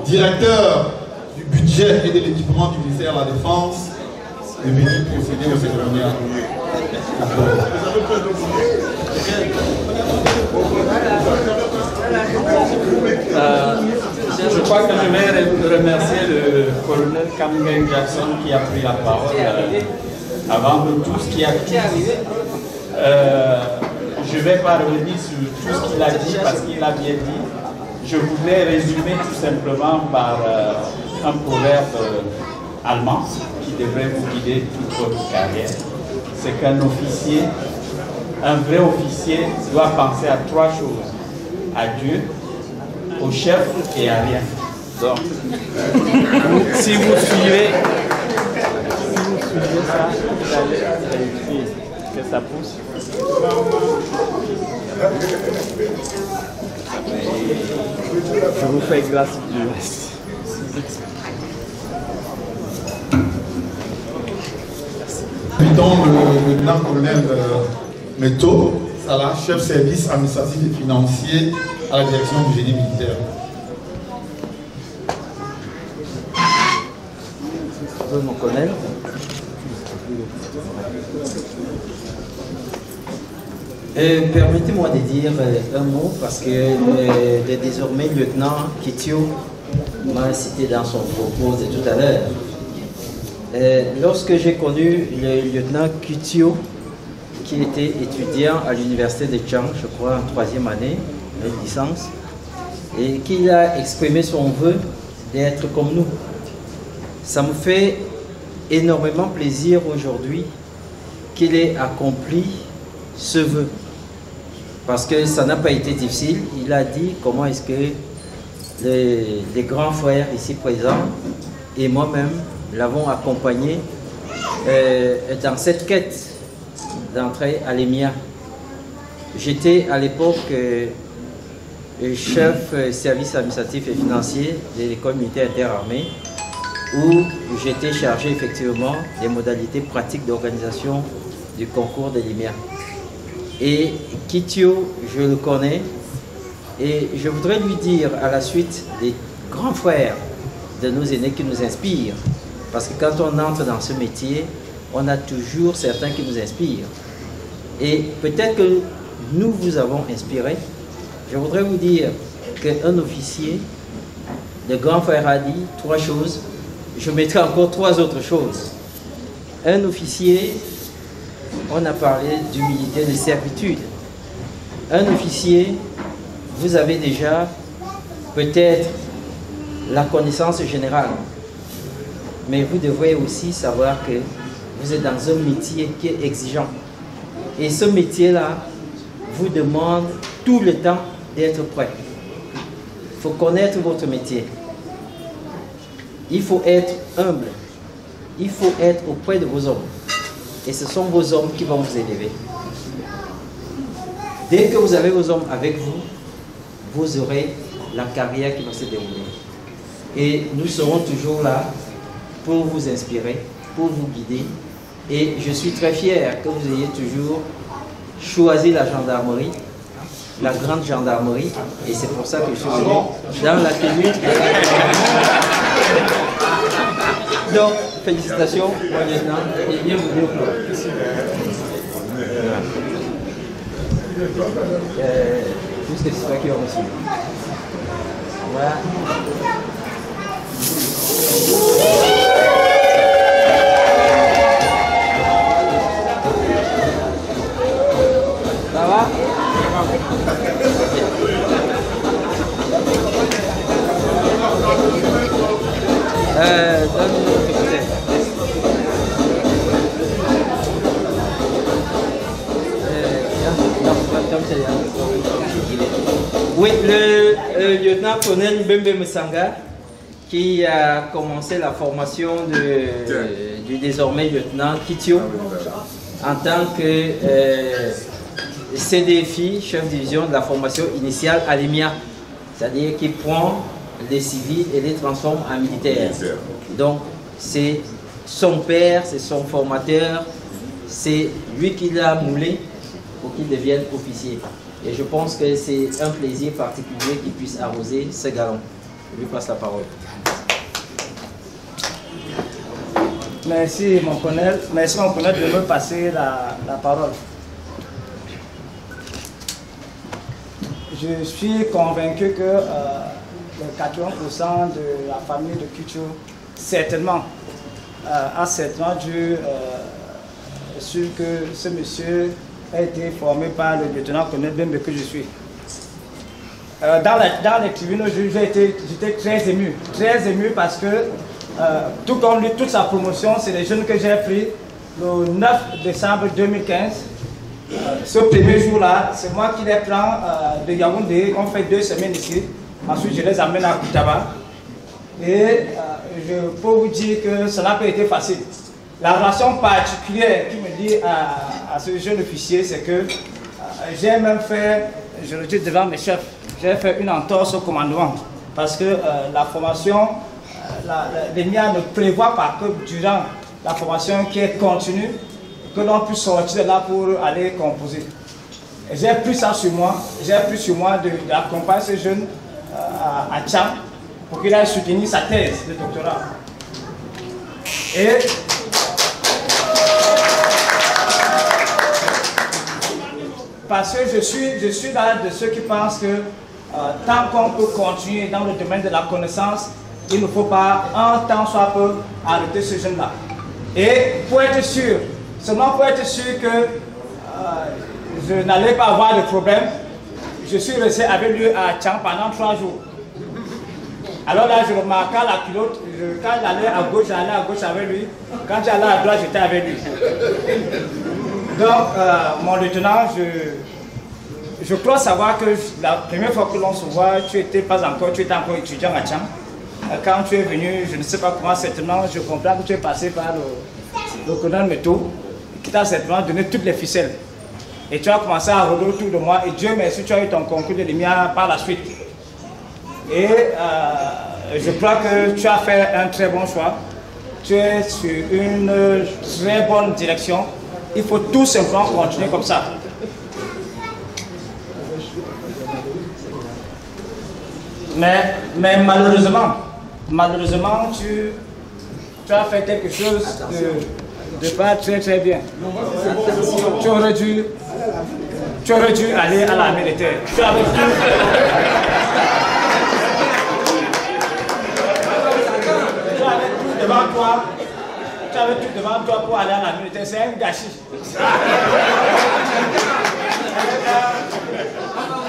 Directeur du budget et de l'équipement du ministère de la Défense est venu procéder aux cérémonies. Je crois que je vais remercier le colonel Camden Jackson qui a pris la parole avant de tout ce qui a été arrivé. Je ne vais pas revenir sur tout ce qu'il a dit parce qu'il a bien dit. Je voulais résumer tout simplement par un proverbe allemand qui devrait vous guider toute votre carrière. C'est qu'un officier, un vrai officier, doit penser à trois choses. À Dieu, au chef et à rien. Donc, si vous suivez ça, vous allez réussir. Que ça pousse. Je vous fais grâce du reste. Invitons le lieutenant-colonel Meto, Salah, chef service administratif et financier à la direction du génie militaire. Mon colonel. Permettez-moi de dire un mot parce que le désormais lieutenant Kitio m'a cité dans son propos de tout à l'heure. Lorsque j'ai connu le lieutenant Kitio, qui était étudiant à l'université de Chiang, je crois en 3e année, de licence, et qui a exprimé son vœu d'être comme nous, ça me fait énormément plaisir aujourd'hui qu'il ait accompli ce vœu. Parce que ça n'a pas été difficile. Il a dit comment est-ce que les grands frères ici présents et moi-même l'avons accompagné dans cette quête d'entrer à l'EMIA. J'étais à l'époque chef service administratif et financier de l'école militaire interarmée, où j'étais chargé effectivement des modalités pratiques d'organisation du concours de l'IMIA. Et Kitio, je le connais, et je voudrais lui dire à la suite des grands frères de nos aînés qui nous inspirent, parce que quand on entre dans ce métier, on a toujours certains qui nous inspirent. Et peut-être que nous vous avons inspiré. Je voudrais vous dire qu'un officier, le grand frère a dit 3 choses, je mettrai encore 3 autres choses. Un officier, on a parlé d'humilité, de servitude. Un officier, vous avez déjà peut-être la connaissance générale, mais vous devrez aussi savoir que vous êtes dans un métier qui est exigeant. Et ce métier-là vous demande tout le temps d'être prêt. Il faut connaître votre métier. Il faut être humble. Il faut être auprès de vos hommes. Et ce sont vos hommes qui vont vous élever. Dès que vous avez vos hommes avec vous, vous aurez la carrière qui va se dérouler. Et nous serons toujours là pour vous inspirer, pour vous guider. Et je suis très fier que vous ayez toujours choisi la gendarmerie, la grande gendarmerie, et c'est pour ça que je suis venu dans la tenue. Donc, félicitations, mon lieutenant, et bienvenue au club. Juste que c'est pas qui ont reçu. Voilà. Ça va? Oui, le lieutenant-colonel Mbembe Msanga, qui a commencé la formation du désormais lieutenant Kitio en tant que CDFI, chef de division de la formation initiale à l'IMIA, c'est-à-dire qui prend les civils et les transforme en militaires. Donc c'est son père, c'est son formateur, c'est lui qui l'a moulé pour qu'il devienne officier. Et je pense que c'est un plaisir particulier qu'il puisse arroser ce galon. Je lui passe la parole. Merci mon colonel de me passer la parole. Je suis convaincu que le 80% de la famille de Kitio certainement a certainement dû sur que ce monsieur a été formé par le lieutenant-colonel Bembe que je suis. Dans les tribunaux, j'étais très ému parce que tout comme lui, toute sa promotion, c'est les jeunes que j'ai pris le 9 décembre 2015. Ce premier jour-là, c'est moi qui les prends de Yaoundé, on fait 2 semaines ici. Ensuite, je les amène à Koutaba. Et je peux vous dire que cela n'a pas été facile. La relation particulière qui me dit à ce jeune officier, c'est que j'ai même fait, je le dis devant mes chefs, j'ai fait une entorse au commandement. Parce que la formation, l'EMIA ne prévoit pas que durant la formation qui est continue, que l'on puisse sortir de là pour aller composer. J'ai pris ça sur moi, d'accompagner ce jeune à Tcham pour qu'il aille soutenir sa thèse de doctorat. Et parce que je suis là de ceux qui pensent que tant qu'on peut continuer dans le domaine de la connaissance, il ne faut pas un temps soit peu arrêter ce jeune-là. Et pour être sûr, seulement pour être sûr que je n'allais pas avoir de problème, je suis resté avec lui à Tchang pendant 3 jours. Alors là, je remarquais la pilote, quand j'allais à gauche, j'allais à gauche avec lui. Quand j'allais à droite, j'étais avec lui. Donc, mon lieutenant, je crois savoir que la première fois que l'on se voit, tu étais encore étudiant à Tchang. Quand tu es venu, je ne sais pas comment, certainement, je comprends que tu es passé par le colonel Meto, qui t'a certainement donné toutes les ficelles. Et tu as commencé à rôder autour de moi et Dieu merci, tu as eu ton concours de lumière par la suite. Et je crois que tu as fait un très bon choix. Tu es sur une très bonne direction. Il faut tout simplement continuer comme ça. Mais malheureusement, tu as fait quelque chose de pas très très bien. Tu aurais dû aller à la militaire. Tu avais tout devant toi. Tu avais tout devant toi pour aller à la militaire. C'est un gâchis.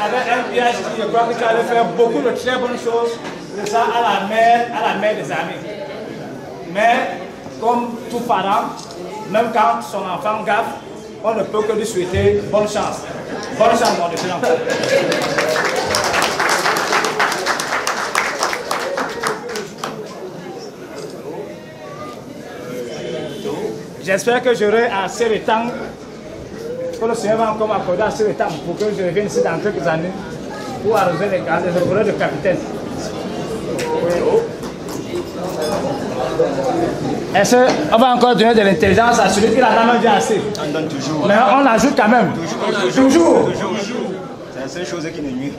Avec un PhD, je crois que tu allais faire beaucoup de très bonnes choses. De ça à la mer des armées. Mais comme tout parent, même quand son enfant gaffe, on ne peut que lui souhaiter bonne chance. Bonne chance, mon enfant. J'espère que j'aurai assez de temps, que le Seigneur va encore m'accorder assez de temps pour que je revienne ici dans quelques années pour arroser les volets de capitaine. Est-ce qu'on va encore donner de l'intelligence à celui qui la même déjà assez? On donne toujours. Mais on ajoute quand même. Toujours. C'est la seule chose qui nous nuit.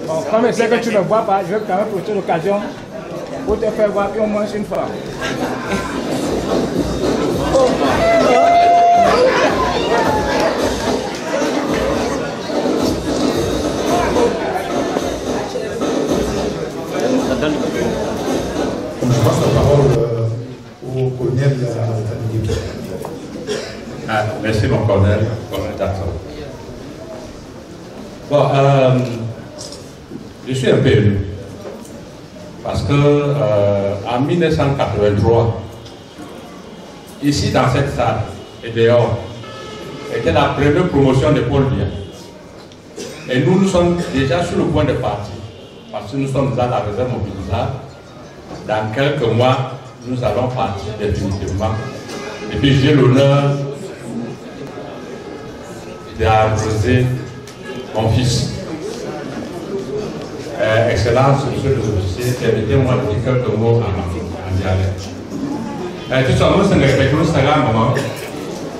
Bon, comme je sais que tu ne vois pas, je vais quand même profiter de l'occasion pour te faire voir au moins une fois. Je passe la parole au colonel merci mon colonel Datso. Bon, je suis un peu élu parce que en 1983, ici dans cette salle et dehors, était la première promotion de Paul Biya. Et nous sommes déjà sur le point de partir parce que nous sommes dans la réserve mobilisaire. Dans quelques mois, nous allons partir définitivement. Et puis j'ai l'honneur d'arroser mon fils. Excellence, monsieur le officier, permettez-moi de dire quelques mots en dialecte. Tout simplement, c'est un respect,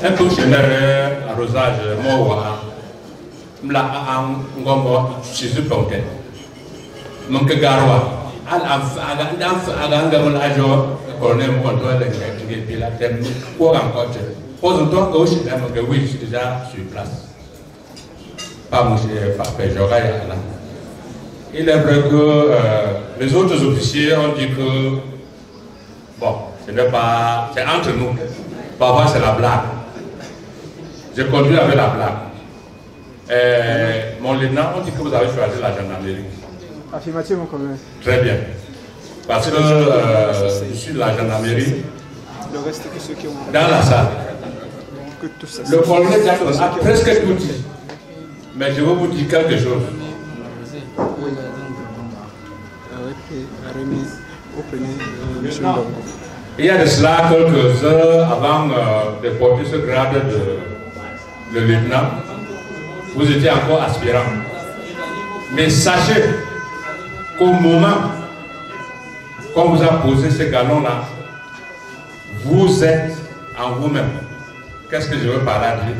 c'est un peu généreux, arrosage, moi, mla en ngombo chez eux ponte. Mon que garwa. Aga ngamun ajo colonel mo to le ke pila tem ko kan ko te ko zo to ko shi da mo ke wi shi déjà sur place pas monsieur pas péjorat là. Il est vrai que les autres officiers ont dit que bon ce n'est pas c'est entre nous parfois c'est la blague. Je continue avec la blague. Mon lieutenant on dit que vous avez choisi la gendarmerie. Affirmative, mon colonel. Très bien. Parce que je suis de la gendarmerie. Le reste, que ceux qui ont... Dans la salle. Le colonel Jackson a presque tout dit. Mais je vais vous dire quelque chose. Il y a de cela quelques heures avant de porter ce grade de lieutenant. Vous étiez encore aspirant. Mais sachez qu'au moment qu'on vous a posé ce galon-là, vous êtes en vous-même. Qu'est-ce que je veux par là dire?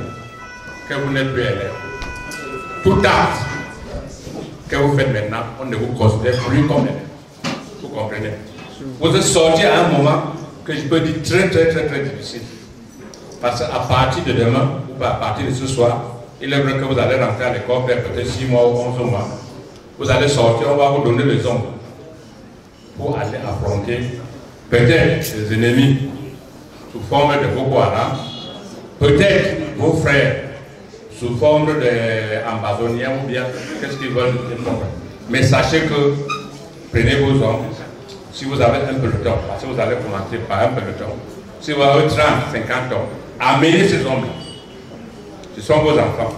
Que vous n'êtes plus élève. Tout acte que vous faites maintenant, on ne vous considère plus comme élève. Vous comprenez? Vous êtes sorti à un moment que je peux dire très difficile. Parce qu'à partir de demain, ou à partir de ce soir, il est vrai que vous allez rentrer à l'école peut-être 6 mois ou 11 mois. Vous allez sortir, on va vous donner les hommes pour aller affronter peut-être les ennemis sous forme de Boko Haram, peut-être vos frères sous forme d'ambazoniens ou bien qu'est-ce qu'ils veulent. Mais sachez que prenez vos hommes, si vous avez un peu de temps, parce que vous allez commencer par un peu de temps, si vous avez 30, 50 ans, amenez ces hommes-là. Ce sont vos enfants.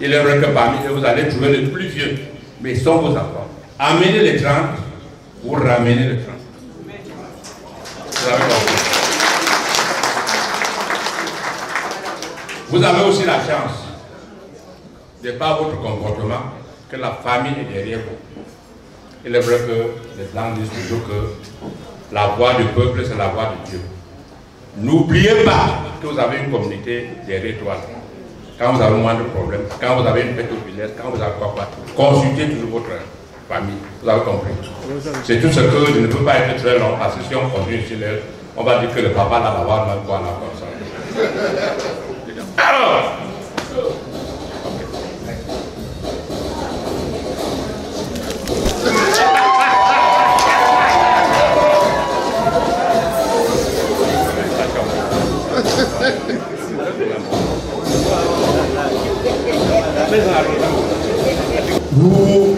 Il est vrai que parmi eux, vous allez trouver les plus vieux. Mais ils sont vos enfants. Amenez les 30, vous ramenez les 30. Vous avez compris. Vous avez aussi la chance, de par votre comportement, que la famille est derrière vous. Il est vrai que les Blancs disent toujours que la voix du peuple, c'est la voix de Dieu. N'oubliez pas que vous avez une communauté derrière toi. Quand vous avez moins de problèmes, quand vous avez une fête au village, quand vous avez quoi, consultez toujours votre famille. Vous avez compris. C'est tout ce que je ne peux pas être très long, parce que si on continue ici, on va dire que le papa là va avoir même quoi là comme ça. Alors,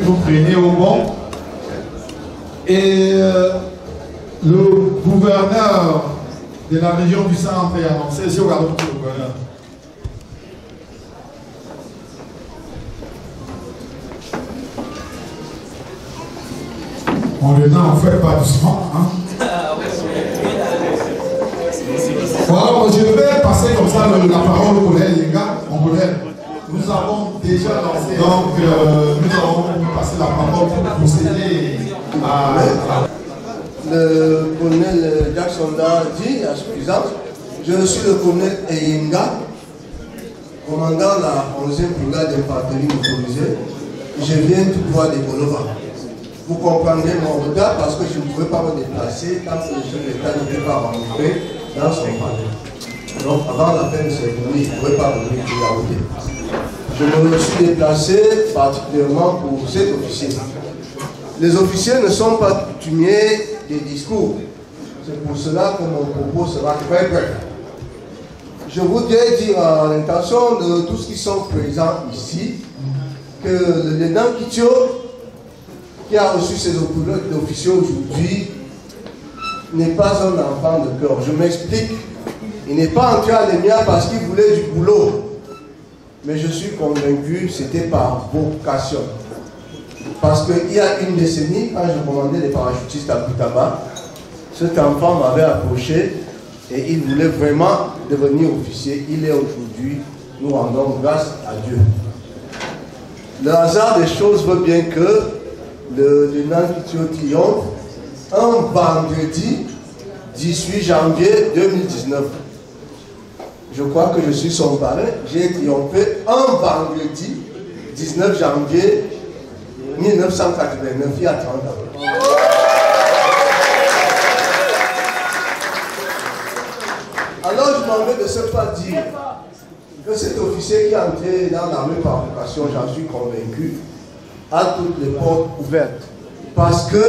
vous prenez au bon et le gouverneur de la région du centre est annoncé. C'est au gouverneur. On le dit, on ne fait pas doucement. Hein? Voilà, je vais passer comme ça la parole au collègue, les gars. Mon collègue, nous avons déjà lancé. Donc, nous allons passer la parole pour procéder à. Le colonel Jackson a dit à suffisance. Je suis le colonel Eyenga, commandant la 11e brigade d'infanterie motorisée. Je viens tout droit de Bolova. Vous comprendrez mon retard parce que je ne pouvais pas me déplacer tant que le chef d'État n'était pas rentré dans son palais. Donc avant la fin de cérémonie, je ne pouvais pas venir à Yaoundé. Je me suis déplacé particulièrement pour cet officier. Les officiers ne sont pas coutumiers des discours. C'est pour cela que mon propos sera très bref. Je voudrais dire à l'intention de tous qui sont présents ici que le lieutenant Kitio, qui a reçu ses officiers aujourd'hui, n'est pas un enfant de cœur. Je m'explique. Il n'est pas entré à l'EMIA parce qu'il voulait du boulot. Mais je suis convaincu que c'était par vocation. Parce qu'il y a une décennie, quand je commandais les parachutistes à Boutaba, cet enfant m'avait approché et il voulait vraiment devenir officier. Il est aujourd'hui, nous rendons grâce à Dieu. Le hasard des choses veut bien que le lieutenant Kitio triomphe un vendredi 18 janvier 2019. Je crois que je suis son parrain. J'ai triomphé un vendredi 19 janvier 1989, il y a 30 ans. Alors je m'en vais de ce pas dire que cet officier qui est entré dans l'armée par vocation, j'en suis convaincu, a toutes les portes ouvertes. Parce que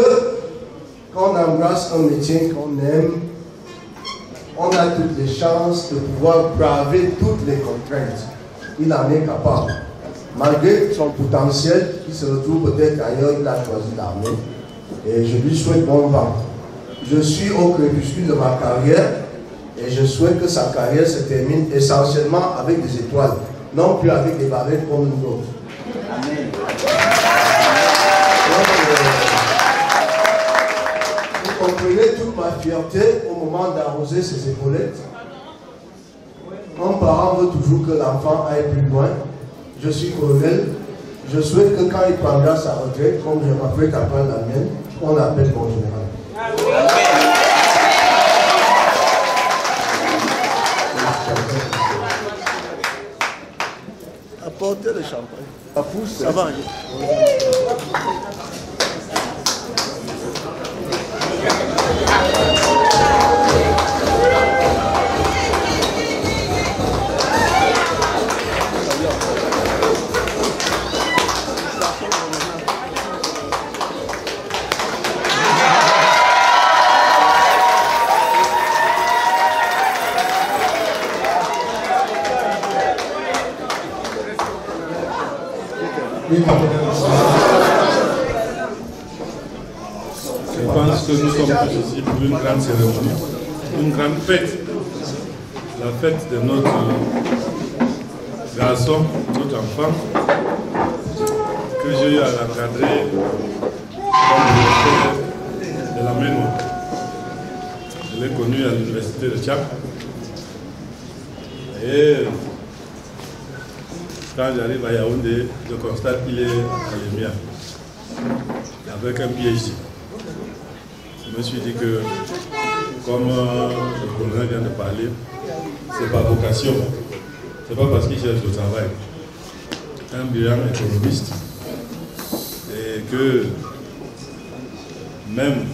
quand on embrasse un métier qu'on aime, on a toutes les chances de pouvoir braver toutes les contraintes. Il en est capable. Malgré son potentiel, qui se retrouve peut-être ailleurs, il a choisi l'armée. Et je lui souhaite bon vent. Je suis au crépuscule de ma carrière et je souhaite que sa carrière se termine essentiellement avec des étoiles, non plus avec des barrettes comme nous autres. Amen. Vous comprenez toute ma fierté au moment d'arroser ses épaulettes. Un parent veut toujours que l'enfant aille plus loin. Je suis colonel. Je souhaite que quand il prendra sa retraite, comme je m'apprête à prendre la mienne, on l'appelle mon général. Apportez le champagne. Ça pousse, ça va. Je pense que nous sommes tous ici pour une grande cérémonie, une grande fête, la fête de notre garçon, notre enfant, que j'ai eu à l'encadrer comme directeur de la MENO. Je l'ai connu à l'université de Tchak. Et Quand j'arrive à Yaoundé, je constate qu'il est à Lémia, avec un PhD. Je me suis dit que, comme le colonel vient de parler, c'est par vocation. C'est pas parce qu'il cherche le travail. Un brillant économiste. Et que, même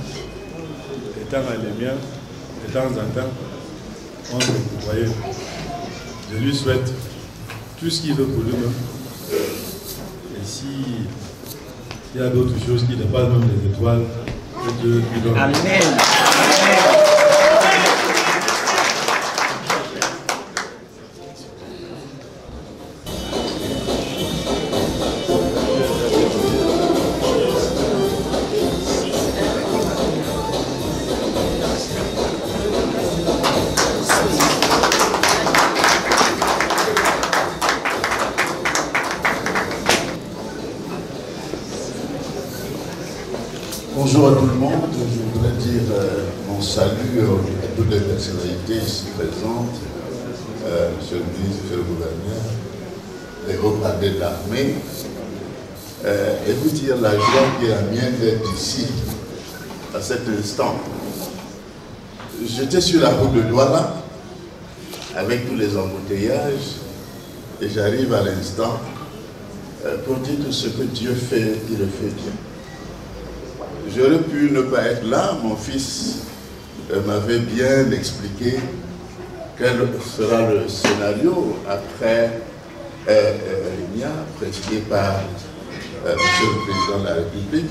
étant à Lémia, de temps en temps, on se côtoyait. Je lui souhaite tout ce qu'il veut pour lui-même. Et s'il y a d'autres choses qui dépassent même les étoiles, que Dieu lui donne. Amen. Bonjour à tout le monde. Je voudrais dire mon salut à toutes les personnalités ici présentes, Monsieur le ministre, Monsieur le gouverneur, les hauts gradés de l'armée, et vous dire la joie qui est la mienne d'être ici à cet instant. J'étais sur la route de Douala avec tous les embouteillages et j'arrive à l'instant pour dire tout ce que Dieu fait, il le fait bien. J'aurais pu ne pas être là, mon fils m'avait bien expliqué quel sera le scénario après l'INIA, présidé par Monsieur le Président de la République.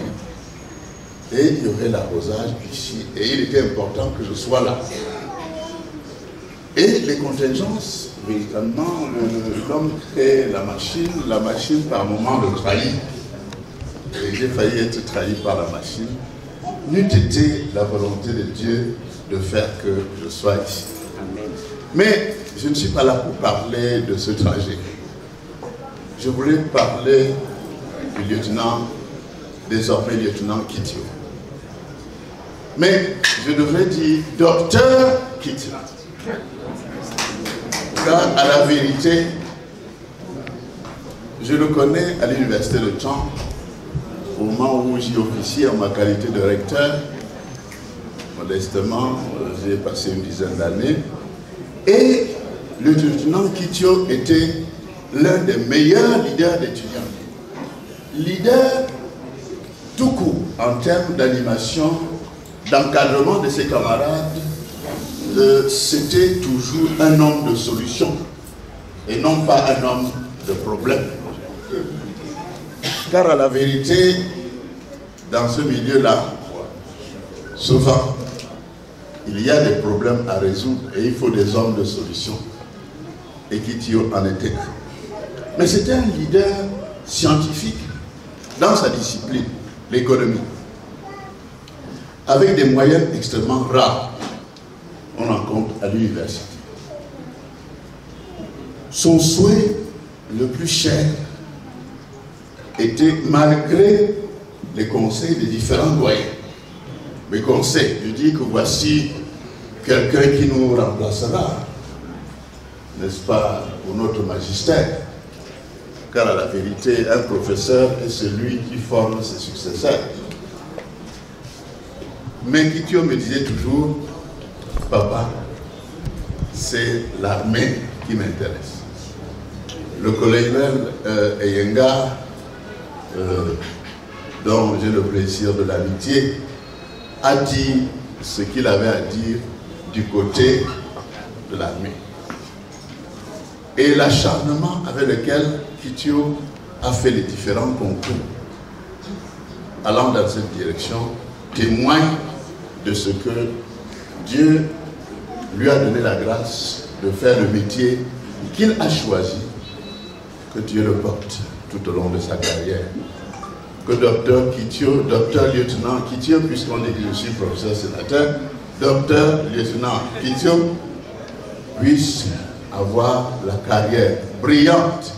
Et il y aurait l'arrosage ici. Et il était important que je sois là. Et les contingences, véritablement, l'homme crée la machine par moment le trahit. Et j'ai failli être trahi par la machine, n'eût été la volonté de Dieu de faire que je sois ici. Amen. Mais je ne suis pas là pour parler de ce trajet. Je voulais parler du lieutenant, désormais lieutenant Kitio. Mais je devrais dire docteur Kitio. Car à la vérité, je le connais à l'université de Caen, au moment où j'y officiais en ma qualité de recteur. Modestement, j'ai passé une dizaine d'années. Et le lieutenant Kitio était l'un des meilleurs leaders d'étudiants. Leader tout court en termes d'animation, d'encadrement de ses camarades. C'était toujours un homme de solution et non pas un homme de problème. Car à la vérité, dans ce milieu-là, souvent, il y a des problèmes à résoudre et il faut des hommes de solution. Et Kitio en était un. Mais c'était un leader scientifique dans sa discipline, l'économie, avec des moyens extrêmement rares. On en compte à l'université. Son souhait le plus cher était, malgré les conseils des différents doyens, mes conseils, je dis que voici quelqu'un qui nous remplacera, n'est-ce pas, pour notre magistère, car à la vérité, un professeur est celui qui forme ses successeurs. Mais Kitio me disait toujours, papa, c'est l'armée qui m'intéresse. Le colonel Eyenga, dont j'ai le plaisir de l'amitié, a dit ce qu'il avait à dire du côté de l'armée. Et l'acharnement avec lequel Kitio a fait les différents concours allant dans cette direction témoigne de ce que Dieu lui a donné la grâce de faire le métier qu'il a choisi, que Dieu le porte tout au long de sa carrière. Que docteur Kitio, docteur lieutenant Kitio, puisqu'on dit que je suis professeur sénateur, docteur lieutenant Kitio puisse avoir la carrière brillante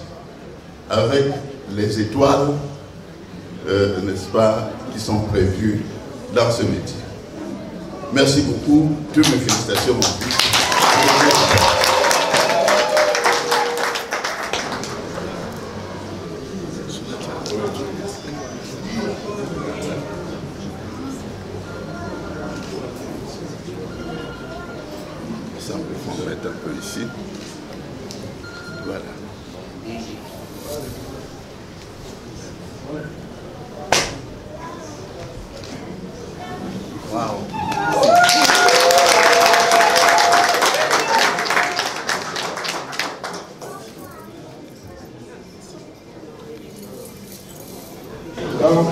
avec les étoiles, n'est-ce pas, qui sont prévues dans ce métier. Merci beaucoup. Toutes mes félicitations, mon fils. peu ici. Voilà. Wow. Donc,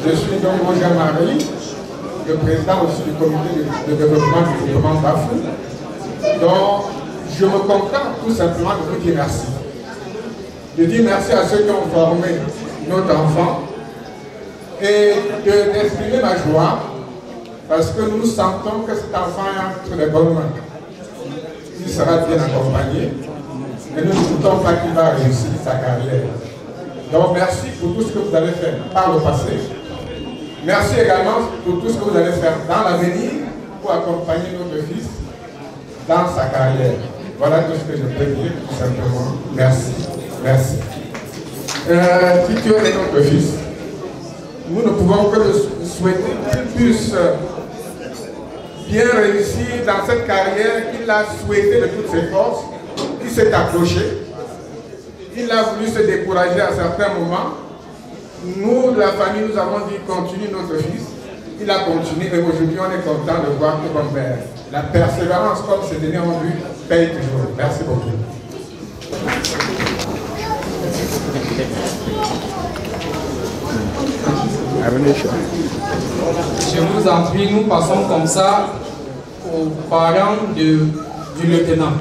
je suis donc Jean-Marie, le président aussi du comité de développement du groupement Bafou. Donc, je me contente tout simplement de vous dire merci. Je dis merci à ceux qui ont formé notre enfant et d'exprimer ma joie parce que nous sentons que cet enfant est entre les bonnes mains. Il sera bien accompagné et nous ne doutons pas qu'il va réussir sa carrière. Donc merci pour tout ce que vous avez fait par le passé. Merci également pour tout ce que vous allez faire dans l'avenir pour accompagner notre fils dans sa carrière. Voilà tout ce que je peux dire, tout simplement. Merci. Merci. Titio est notre fils. Nous ne pouvons que le souhaiter qu'il puisse bien réussir dans cette carrière qu'il a souhaité de toutes ses forces. Il s'est accroché. Il a voulu se décourager à certains moments. Nous, de la famille, nous avons dit continue notre fils. Il a continué et aujourd'hui on est content de voir que comme père. La persévérance, comme c'est donné en vue, paye toujours. Merci beaucoup. Je vous en prie, nous passons comme ça aux parents du lieutenant.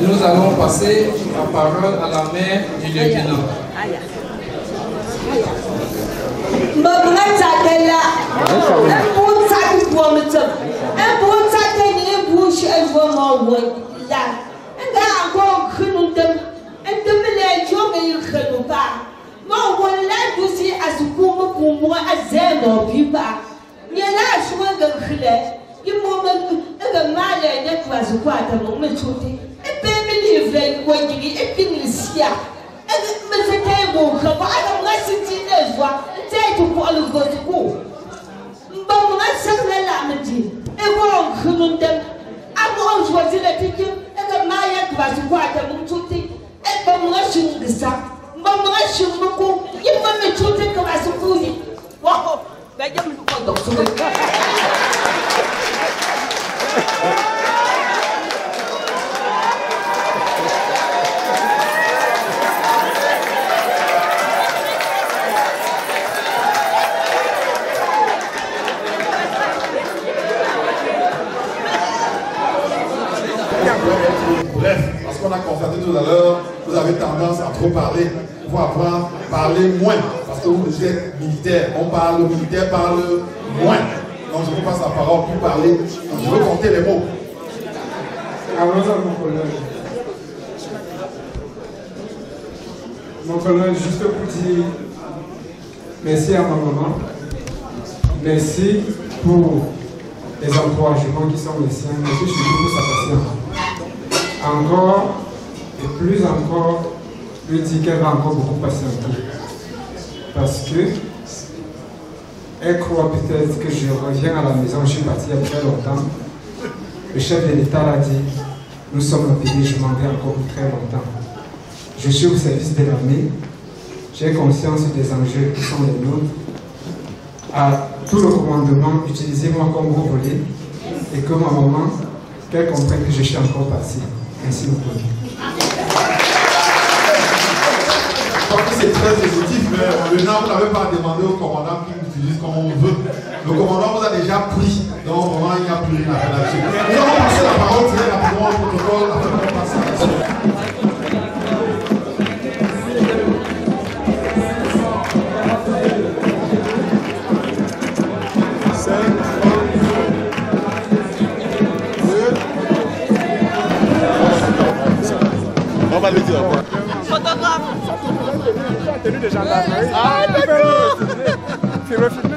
Nous allons passer la parole à la mère du lieutenant. Bref, parce qu'on a constaté tout à l'heure, vous avez tendance à trop parler pour avoir parlé moins. Parce que vous êtes militaire, le militaire parle moins. Donc je vous passe la parole pour parler. Donc je veux compter les mots. Mon colonel, juste pour dire merci à ma maman. Merci pour les encouragements qui sont les siens. Merci surtout pour sa patience. Encore et plus encore, lui dit qu'elle va encore beaucoup patienter. Parce que elle croit peut-être que je reviens à la maison, je suis parti il y a très longtemps. Le chef de l'État l'a dit, nous sommes un pays, je m'en vais encore pour très longtemps. Je suis au service de l'armée, j'ai conscience des enjeux qui sont les nôtres. À tout le commandement, utilisez-moi comme vous voulez et que ma maman, qu'elle comprenne que je suis encore parti. Merci beaucoup. crois que c'est très émotif, mais maintenant vous n'avez pas demandé au commandant qu'il utilise comme on veut. Le commandant vous a déjà pris, donc vraiment il n'y a plus rien à faire là-dessus. Nous allons passer la parole très rapidement au protocole afin qu'on passe à la suite. On va lui dire au revoir. Photographe. Tenue de gendarmerie. Ah, d'accord. Tu veux filmer?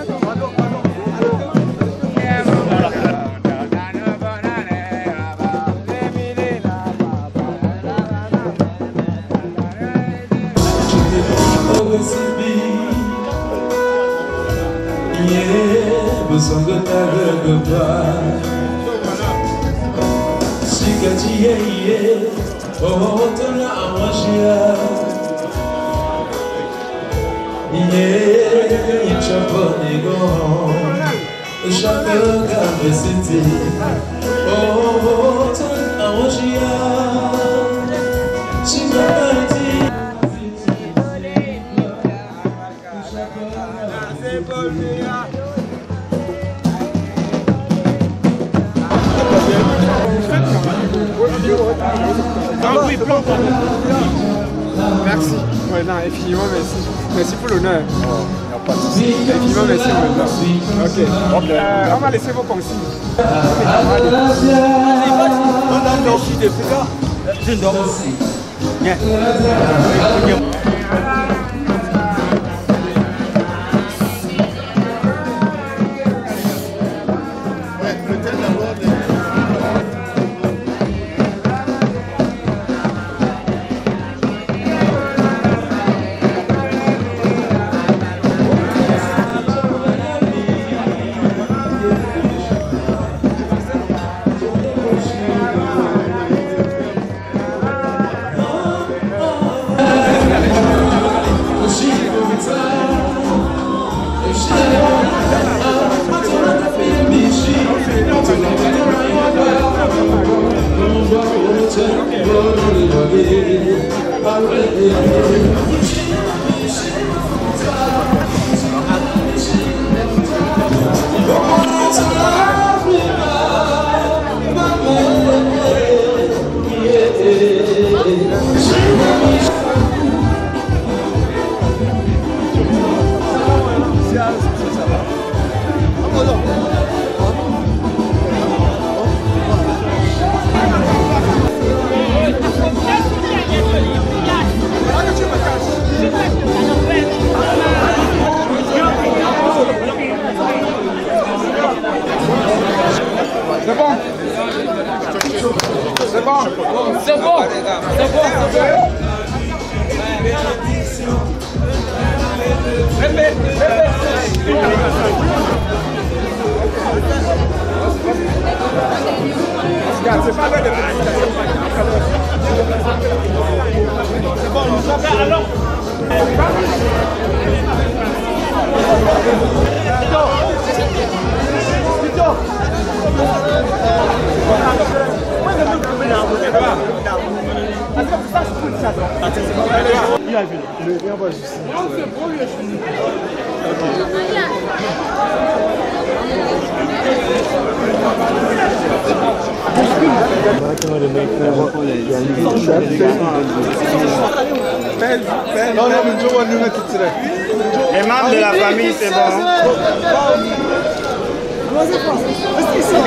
Merci. Ouais, non, infiniment merci. Merci pour l'honneur. Infiniment merci. Ok. On va laisser vos consignes. Je dors. Les membres de la famille, c'est bon. Est-ce qu'ils sont